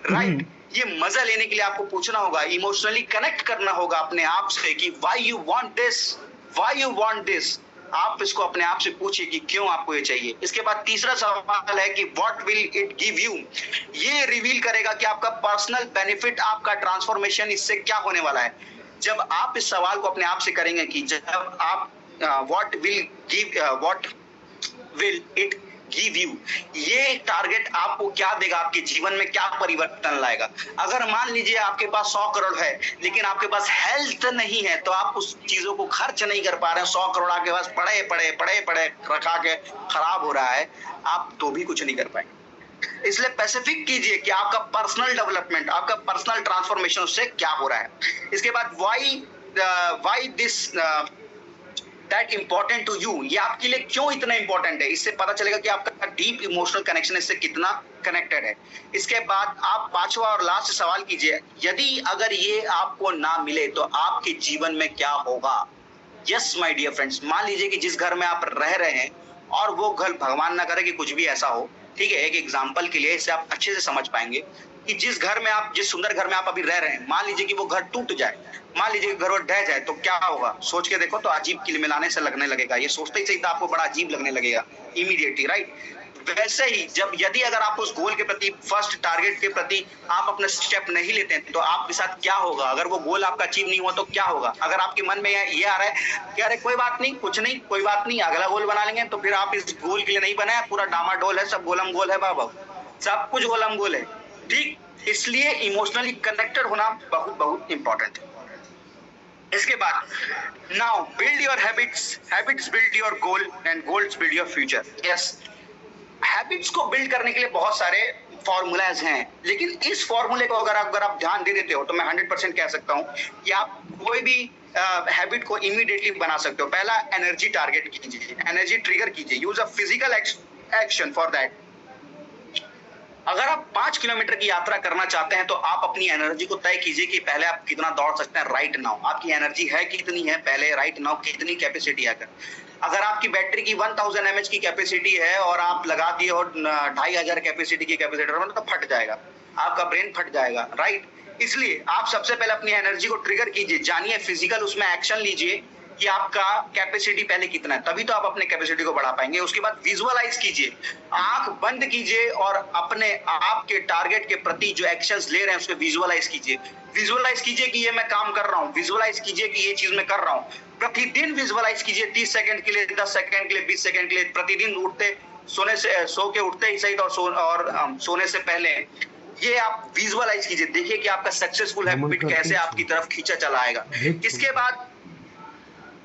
राइट। ये मजा लेने के लिए आपको पूछना होगा, इमोशनली कनेक्ट करना होगा अपने आप से कि why you want this, why you want this, आप इसको अपने आप से पूछिए कि क्यों आपको ये चाहिए। इसके बाद तीसरा सवाल है कि what will it give you. ये रिवील करेगा कि आपका पर्सनल बेनिफिट, आपका ट्रांसफॉर्मेशन इससे क्या होने वाला है। जब आप इस सवाल को अपने आप से करेंगे कि जब आप what will it give you, ये टारगेट आपको क्या देगा, आपके जीवन में क्या परिवर्तन लाएगा। अगर मान लीजिए आपके पास 100 करोड़ है लेकिन आपके पास हेल्थ नहीं है, तो आप उस चीजों को खर्च नहीं कर पा रहे हैं, 100 करोड़ आपके पास पड़े रखा के खराब हो रहा है, आप तो भी कुछ नहीं कर पाएंगे। इसलिए स्पेसिफिक कीजिए कि आपका पर्सनल डेवलपमेंट, आपका पर्सनल ट्रांसफॉर्मेशन उससे क्या हो रहा है। इसके बाद why this that important to you, ये आपके लिए क्यों इतना इंपॉर्टेंट है। इससे पता चलेगा कि आपका डीप इमोशनल कनेक्शन इससे कितना कनेक्टेड है। इसके बाद आप पांचवा और लास्ट सवाल कीजिए, यदि अगर ये आपको ना मिले तो आपके जीवन में क्या होगा। यस माय डियर फ्रेंड्स, मान लीजिए कि जिस घर में आप रह रहे हैं और वो घर, भगवान ना करे कि कुछ भी ऐसा हो, ठीक है, एक एग्जाम्पल के लिए इससे आप अच्छे से समझ पाएंगे कि जिस सुंदर घर में आप अभी रह रहे हैं, मान लीजिए कि वो घर टूट जाए, मान लीजिए कि घर वो ढह जाए, तो क्या होगा। सोच के देखो तो अजीब किलमिलाने से लगने लगेगा, ये सोचते ही सही तो आपको बड़ा अजीब लगने लगेगा इमीडिएटली, राइट। वैसे ही अगर आप उस गोल के प्रति, फर्स्ट टारगेट के प्रति आप अपना स्टेप नहीं लेते हैं तो आपके साथ क्या होगा। अगर वो गोल आपका अचीव नहीं हुआ तो क्या होगा। अगर आपके मन में ये आ रहा है कि अरे कोई बात नहीं, कुछ नहीं, कोई बात नहीं, अगला गोल बना लेंगे, तो फिर आप इस गोल के लिए नहीं बनाए, पूरा डामाडोल है, सब गोलम गोल है बाबा, सब कुछ गोलम गोल है, ठीक। इसलिए इमोशनली कनेक्टेड होना बहुत बहुत इंपॉर्टेंट है। इसके बाद now build your habits build your goal and goals build your future. Yes, habits को बिल्ड करने के लिए बहुत सारे फॉर्मूलाज हैं, लेकिन इस फॉर्मूले को अगर आप ध्यान दे देते हो तो मैं 100% कह सकता हूं कि आप कोई भी हैबिट को इमीडिएटली बना सकते हो। पहला, एनर्जी टारगेट कीजिए, एनर्जी ट्रिगर कीजिए, use a physical action for that. अगर आप 5 किलोमीटर की यात्रा करना चाहते हैं तो आप अपनी एनर्जी को तय कीजिए कि पहले आप कितना दौड़ सकते हैं राइट नाउ, आपकी एनर्जी है कितनी है, पहले राइट नाउ कितनी कैपेसिटी है। अगर आपकी बैटरी की 1000 mAh की कैपेसिटी है और आप लगा दिए और 2500 कैपेसिटी की कैपेसिटर, तो फट जाएगा, आपका ब्रेन फट जाएगा, राइट। इसलिए आप सबसे पहले अपनी एनर्जी को ट्रिगर कीजिए, जानिए, फिजिकल उसमें एक्शन लीजिए कि आपका कैपेसिटी पहले कितना है, तभी तो आप अपने कैपेसिटी को बढ़ा पाएंगे। उसके बाद विजुअलाइज कीजिए, आंख बंद कीजिए और अपने आपके टारगेट के प्रति जो एक्शंस ले रहे हैं उसको विजुअलाइज कीजिए। विजुअलाइज कीजिए कि ये मैं काम कर रहा हूँ, विजुअलाइज कीजिए कि ये चीज मैं कर रहा हूँ। प्रतिदिन विजुअलाइज कीजिए, 30 सेकंड के लिए, 10 सेकंड के लिए, 20 सेकंड के लिए, प्रतिदिन सो के उठते ही सही और सोने से पहले ये आप विजुअलाइज कीजिए। देखिए कि आपका सक्सेसफुल हैबिट कैसे आपकी तरफ खींचा चला आएगा। इसके बाद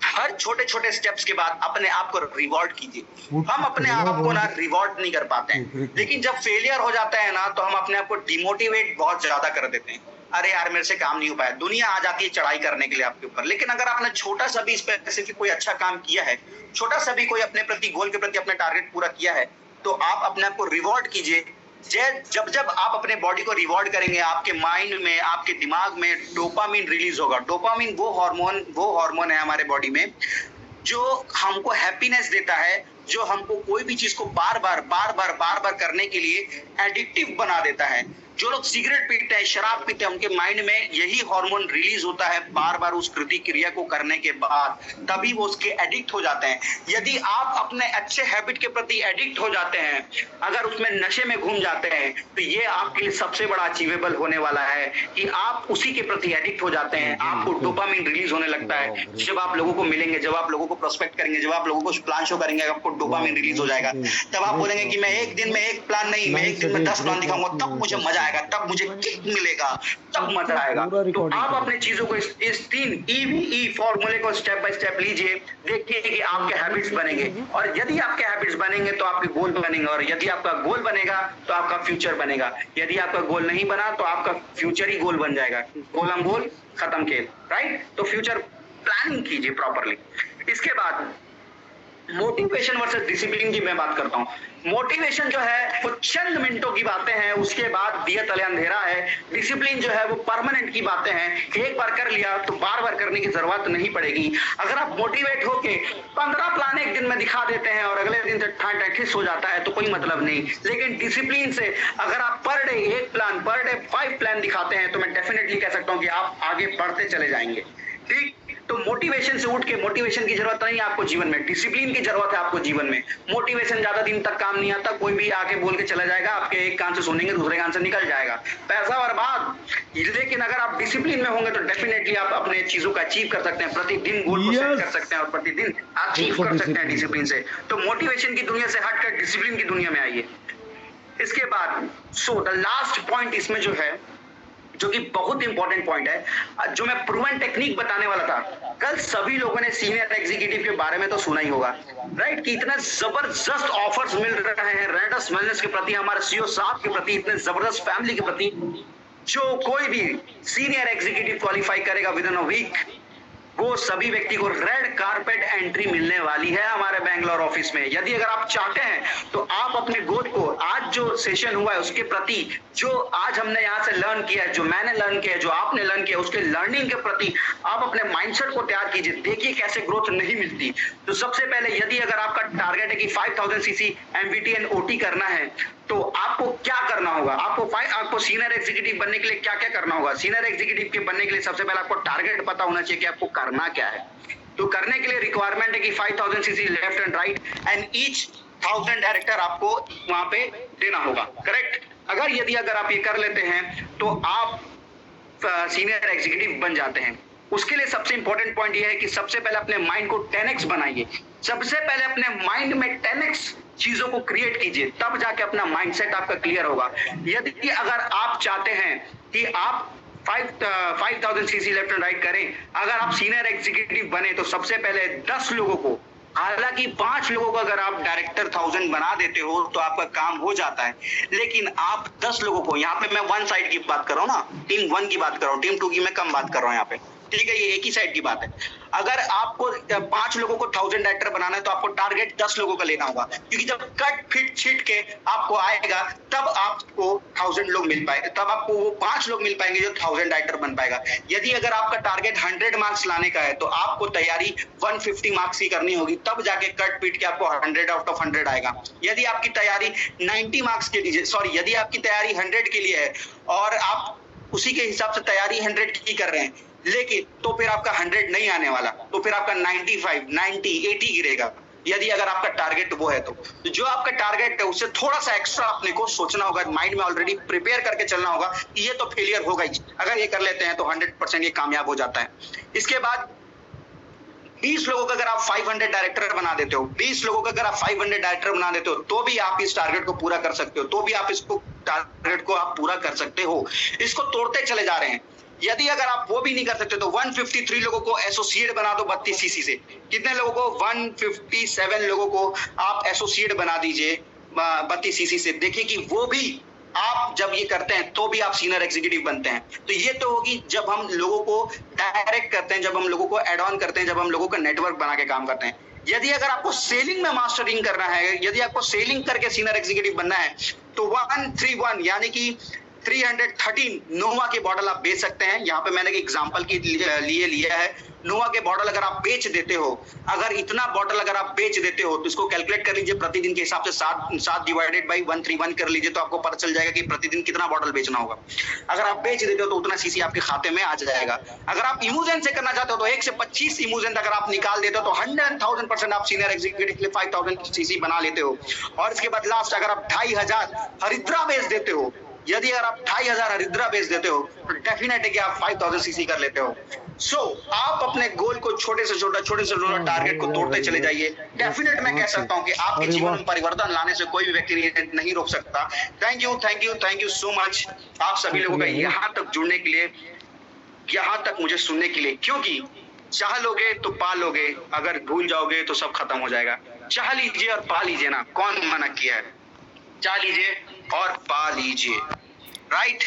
हर छोटे छोटे स्टेप्स के बाद अपने आप को रिवॉर्ड कीजिए। हम अपने आप को ना रिवॉर्ड नहीं कर पाते हैं, लेकिन जब फेलियर हो जाता है ना तो हम अपने आप को डिमोटिवेट बहुत ज्यादा कर देते हैं। अरे यार मेरे से काम नहीं हो पाया, दुनिया आ जाती है चढ़ाई करने के लिए आपके ऊपर। लेकिन अगर आपने छोटा सा भी स्पेसिफिक कोई अच्छा काम किया है, छोटा सा भी कोई अपने प्रति गोल के प्रति अपने टारगेट पूरा किया है, तो आप अपने आप को रिवॉर्ड कीजिए। जब आप अपने बॉडी को रिवॉर्ड करेंगे, आपके माइंड में, आपके दिमाग में डोपामिन रिलीज होगा। डोपामिन वो हार्मोन है हमारे बॉडी में जो हमको हैप्पीनेस देता है, जो हमको कोई भी चीज को बार बार करने के लिए एडिक्टिव बना देता है। जो लोग सिगरेट पीते हैं, शराब पीते हैं, उनके माइंड में यही हार्मोन रिलीज होता है बार बार उस कृति क्रिया को करने के बाद, तभी वो उसके एडिक्ट हो जाते हैं। यदि आप अपने अच्छे हैबिट के प्रति एडिक्ट हो जाते हैं, अगर उसमें नशे में घूम जाते हैं, तो ये आपके लिए सबसे बड़ा अचीवेबल होने वाला है कि आप उसी के प्रति एडिक्ट हो जाते हैं। आपको डोपामिन रिलीज होने लगता है। जब आप लोगों को मिलेंगे, जब आप लोगों को प्रोस्पेक्ट करेंगे, जब आप लोगों को प्लान शो करेंगे, आपको डोपामिन रिलीज हो जाएगा। तब आप बोलेंगे कि मैं एक दिन में एक प्लान नहीं, मैं एक दिन में 10 प्लान दिखाऊंगा, तब मुझे मजा आएगा, तब मुझे किक मिलेगा, तब मजा आएगा। तो आप अपने चीजों को इस 3 EVE फॉर्मूले को स्टेप बाय स्टेप लीजिए, देखिए कि आपके हैबिट्स बनेंगे, और यदि आपके हैबिट्स बनेंगे तो आपके गोल बनेंगे, और यदि आपका गोल बनेगा तो आपका फ्यूचर बनेगा। यदि आपका गोल नहीं बना तो आपका फ्यूचर ही गोल बन जाएगा। गोलम गोल खत्म खेल, राइट। तो फ्यूचर प्लानिंग कीजिए प्रॉपरली। इसके बाद मोटिवेशन वर्सेस डिसिप्लिन की मैं बात करता हूँ। मोटिवेशन जो है वो चंद मिनटों की बातें हैं, उसके बाद दिया तले अंधेरा है। डिसिप्लिन जो है वो परमानेंट की बातें हैं, एक बार कर लिया तो बार बार करने की जरूरत नहीं पड़ेगी। अगर आप मोटिवेट होके 15 प्लान एक दिन में दिखा देते हैं और अगले दिन से ठंड हो जाता है तो कोई मतलब नहीं। लेकिन डिसिप्लिन से अगर आप per day 1 plan, per day 5 plan दिखाते हैं तो मैं डेफिनेटली कह सकता हूँ कि आप आगे बढ़ते चले जाएंगे, ठीक। तो मोटिवेशन से उठ के, मोटिवेशन की जरूरत नहीं है आपको जीवन में, डिसिप्लिन की जरूरत है आपको जीवन में। मोटिवेशन ज्यादा दिन तक काम नहीं आता, कोई भी आके बोल के चला जाएगा, आपके एक कान से सुनेंगे दूसरे कान से निकल जाएगा, पैसा बर्बाद। लेकिन अगर आप डिसिप्लिन में होंगे तो डेफिनेटली आप अपने चीजों का अचीव कर सकते हैं, प्रतिदिन गोल को सेट कर सकते हैं और प्रतिदिन अचीव कर सकते हैं डिसिप्लिन से। तो मोटिवेशन की दुनिया से हटकर डिसिप्लिन की दुनिया में आइए। इसके बाद द लास्ट पॉइंट इसमें जो है, जो कि बहुत इंपॉर्टेंट पॉइंट है, जो मैं प्रूवन टेक्निक बताने वाला था। कल सभी लोगों ने सीनियर एग्जीक्यूटिव के बारे में तो सुना ही होगा, राइट, कि इतने जबरदस्त ऑफर्स मिल रहे हैं रेडस वेलनेस के प्रति, हमारे सीईओ साहब के प्रति, इतने जबरदस्त फैमिली के प्रति। जो कोई भी सीनियर एग्जीक्यूटिव क्वालिफाई करेगा विद इन अ वीक, वो सभी व्यक्ति को रेड कारपेट एंट्री मिलने वाली है हमारे बैंगलोर ऑफिस में। यदि अगर आप चाहते हैं तो आप अपने गोल को, आज जो सेशन हुआ है उसके प्रति, जो आज हमने यहाँ से लर्न किया है, जो मैंने लर्न किया है, जो आपने लर्न किया, उसके लर्निंग के प्रति आप अपने माइंडसेट को तैयार कीजिए। देखिए कैसे ग्रोथ नहीं मिलती। तो सबसे पहले यदि अगर आपका टारगेट है कि 5000 सीसी एमवीटी एंड ओटी करना है, तो आपको क्या करना होगा? आपको सीनियर एग्जीक्यूटिव बनने के लिए क्या क्या करना होगा? सीनियर एग्जीक्यूटिव के बनने के लिए सबसे पहले आपको टारगेट पता होना चाहिए कि आपको करना क्या है। तो करने के लिए रिक्वायरमेंट है कि 5000 CC left and right and each 1000 director आपको वहां पे देना होगा, करेक्ट। अगर आप ये कर लेते हैं तो आप सीनियर एग्जीक्यूटिव बन जाते हैं। उसके लिए सबसे इंपॉर्टेंट पॉइंट ये है कि सबसे पहले अपने माइंड को 10x बनाइए। सबसे पहले अपने माइंड में 10x चीजों को क्रिएट कीजिए, तब जाके अपना माइंडसेट आपका क्लियर होगा। यदि अगर आप चाहते हैं कि आप 5000 सीसी लेफ्ट एंड राइट करें, अगर आप सीनियर एग्जीक्यूटिव बने तो सबसे पहले 10 लोगों को, हालांकि 5 लोगों को अगर आप डायरेक्टर 1000 बना देते हो तो आपका काम हो जाता है, लेकिन आप 10 लोगों को, यहाँ पे मैं वन साइड की बात कर रहा हूँ ना, टीम 1 की बात कर रहा हूँ, टीम 2 की मैं कम बात कर रहा हूँ यहाँ पे, ठीक है, ये एक ही साइड की बात है। अगर आपको 5 लोगों को 1000 डायरेक्टर बनाना है तो आपको टारगेट 10 लोगों का लेना होगा, क्योंकि जब कट फिट छिट के आपको आएगा तब आपको 1000 लोग मिल पाएंगे, तब आपको वो 5 लोग मिल पाएंगे जो 1000 डायरेक्टर बन पाएगा। यदि अगर आपका टारगेट 100 मार्क्स लाने का है तो आपको तैयारी 150 मार्क्स की करनी होगी, तब जाके कट पिट के आपको 100 आउट ऑफ 100 आएगा। यदि आपकी तैयारी 90 मार्क्स के लिए, सॉरी, यदि आपकी तैयारी 100 के लिए है और आप उसी के हिसाब से तैयारी 100 की कर रहे हैं, लेकिन तो फिर आपका 100 नहीं आने वाला, तो फिर आपका 95, 90, 80 गिरेगा। यदि अगर आपका टारगेट वो है तो जो आपका टारगेट है उससे थोड़ा सा एक्स्ट्रा अपने को सोचना होगा, माइंड में ऑलरेडी प्रिपेयर करके चलना होगा कि ये तो फेलियर होगा ही, अगर ये कर लेते हैं तो 100% ये कामयाब हो जाता है। इसके बाद 20 लोगों का अगर आप 500 डायरेक्टर बना देते हो, 20 लोगों का अगर आप 500 डायरेक्टर बना देते हो, तो भी आप इस टारगेट को पूरा कर सकते हो, तो भी आप इसको टारगेट को आप पूरा कर सकते हो। इसको तोड़ते चले जा रहे हैं। यदि अगर आप वो भी नहीं कर सकते तो 153 लोगों को एसोसिएट बना दो 32 सीसी से। कितने लोगों को? 157 लोगों को आप एसोसिएट बना दीजिए 32 सीसी से। देखिए कि वो भी आप जब ये करते हैं तो भी आप सीनियर एग्जीक्यूटिव बनते हैं। तो ये तो होगी जब हम लोगों को डायरेक्ट करते हैं, जब हम लोगों को एड ऑन करते हैं, जब हम लोगों का नेटवर्क बना के काम करते हैं। यदि अगर आपको सेलिंग में मास्टरिंग करना है, यदि आपको सेलिंग करके सीनियर एग्जीक्यूटिव बनना है, तो 131 यानी कि 313 नोवा के बॉटल आप बेच सकते हैं। यहाँ पे मैंने एक एग्जांपल के लिए लिया है। नोवा के बॉटल अगर आप बेच देते हो, अगर इतना बॉटल अगर आप बेच देते हो तो इसको कैलकुलेट कर लीजिए, प्रतिदिन के हिसाब से 7 डिवाइडेड बाई 131 कर लीजिए, तो आपको पता चल जाएगा कि प्रतिदिन कितना बॉटल बेचना होगा। अगर आप बेच देते हो तो उतना सीसी आपके खाते में आ जाएगा। अगर आप इमोजन से करना चाहते हो तो 1 से 25 इमोजन अगर आप निकाल देते हो तो 100,000% आप सीनियर एग्जीक्यूटिव के लिए 5000 सीसी बना लेते हो। और इसके बाद लास्ट अगर आप 2500 हरिद्रा बेच देते हो, यदि अगर आप 2500 हरिद्रा बेच देते हो तो डेफिनेट है कि आप 5000 सीसी कर लेते हो। आप अपने गोल को छोटे से छोटा टारगेट को तोड़ते चले जाइए। डेफिनेट मैं कह सकता हूँ कि आपके जीवन में परिवर्तन लाने से कोई भी व्यक्ति नहीं रोक सकता। थैंक यू सो मच आप सभी लोगों का यहाँ तक जुड़ने के लिए, यहाँ तक मुझे सुनने के लिए, क्योंकि चाह लोगे तो पा लोगे, अगर भूल जाओगे तो सब खत्म हो जाएगा। चाह लीजिए और पा लीजिए ना, कौन मना किया है? चाह लीजिए और पा लीजिए, right.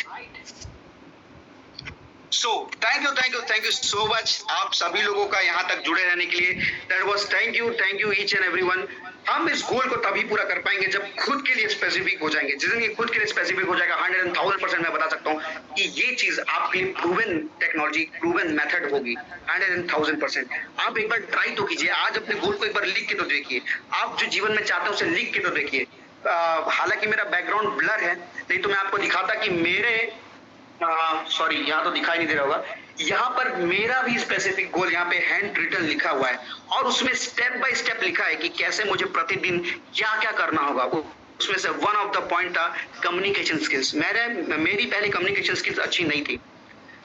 So thank you so much आप सभी लोगों का यहाँ तक जुड़े रहने के लिए। That was thank you each and everyone. हम इस गोल को तभी पूरा कर पाएंगे जब खुद के लिए स्पेसिफिक हो जाएंगे। जिस दिन ये खुद के लिए स्पेसिफिक हो जाएगा 100,000% मैं बता सकता हूँ कि ये चीज आपके लिए प्रूवन टेक्नोलॉजी, प्रूवन मेथड होगी 100,000%। आप एक बार ट्राई तो कीजिए, आज अपने गोल को एक बार लिख के तो देखिए, आप जो जीवन में चाहते हो उसे लिख के तो देखिए। हालांकि मेरा बैकग्राउंड ब्लर है, नहीं तो मैं आपको दिखाता कि मेरे सॉरी यहाँ तो दिखाई नहीं दे रहा होगा, यहाँ पर मेरा भी स्पेसिफिक गोल यहाँ पे हैंड रिटन लिखा हुआ है और उसमें स्टेप बाय स्टेप लिखा है कि कैसे मुझे प्रतिदिन क्या क्या करना होगा। उसमें से वन ऑफ द पॉइंट था कम्युनिकेशन स्किल्स। मेरी पहले कम्युनिकेशन स्किल्स अच्छी नहीं थी,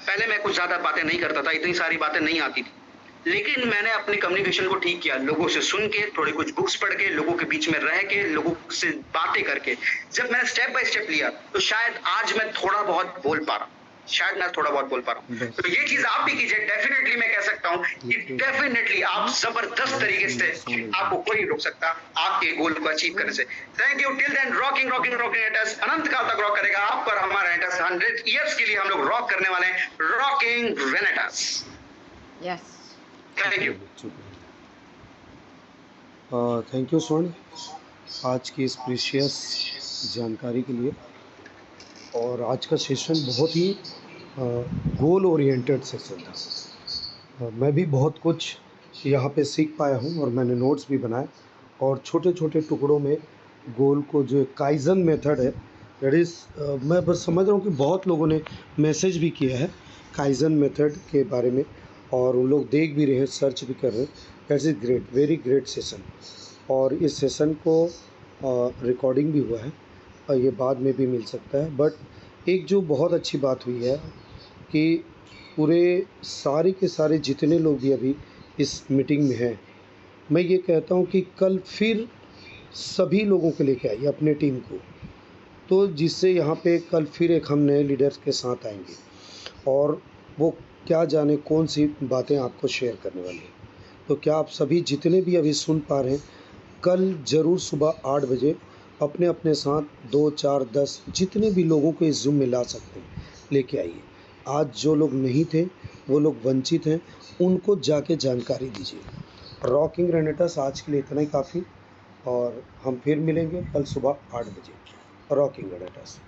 पहले मैं कुछ ज्यादा बातें नहीं करता था, इतनी सारी बातें नहीं आती थी, लेकिन मैंने अपनी कम्युनिकेशन को ठीक किया, लोगों से सुन के, थोड़ी कुछ बुक्स पढ़ के, लोगों के बीच में रह के, लोगों से बातें करके जब मैंने स्टेप बाय स्टेप लिया तो शायद आज मैं थोड़ा बहुत बोल पा रहा हूँ, तो ये चीज आप भी कीजिए। डेफिनेटली मैं कह सकता हूँ कि डेफिनेटली आप जबरदस्त तरीके से, आपको कोई नहीं रोक सकता आपके गोल को अचीव करने से। Thank you. Till then rocking rocking rocking एटस अनंत काल तक रॉक करेगा आप पर हमारा एटस 100 इयर्स के लिए हम लोग रॉक करने वाले हैं। रॉकिंग वेनेटस। Yes thank you. Thank you Swarn आज की इस प्रीशियस जानकारी के लिए। और आज का सेशन बहुत ही गोल ओरिएंटेड सेशन था। मैं भी बहुत कुछ यहाँ पे सीख पाया हूँ और मैंने नोट्स भी बनाए और छोटे छोटे टुकड़ों में गोल को जो काइजन मेथड है दैट इज़ मैं बस समझ रहा हूँ कि बहुत लोगों ने मैसेज भी किया है काइजन मेथड के बारे में और उन लोग देख भी रहे हैं, सर्च भी कर रहे हैं। That's is great, very great session. और इस सेशन को रिकॉर्डिंग भी हुआ है और ये बाद में भी मिल सकता है। बट एक जो बहुत अच्छी बात हुई है कि पूरे सारे के सारे जितने लोग भी अभी इस मीटिंग में हैं, मैं ये कहता हूँ कि कल फिर सभी लोगों को लेके आइए अपने टीम को, तो जिससे यहाँ पे कल फिर एक हम नए लीडर्स के साथ आएंगे और वो क्या जाने कौन सी बातें आपको शेयर करने वाली हैं। तो क्या आप सभी जितने भी अभी सुन पा रहे हैं, कल ज़रूर सुबह 8 बजे अपने अपने साथ 2, 4, 10 जितने भी लोगों को इस जूम में ला सकते हैं लेके आइए। आज जो लोग नहीं थे, वो लोग वंचित हैं, उनको जाके जानकारी दीजिए। रॉकिंग रेनेटस आज के लिए इतना ही काफ़ी और हम फिर मिलेंगे कल सुबह 8 बजे। रॉकिंग रेनेटस।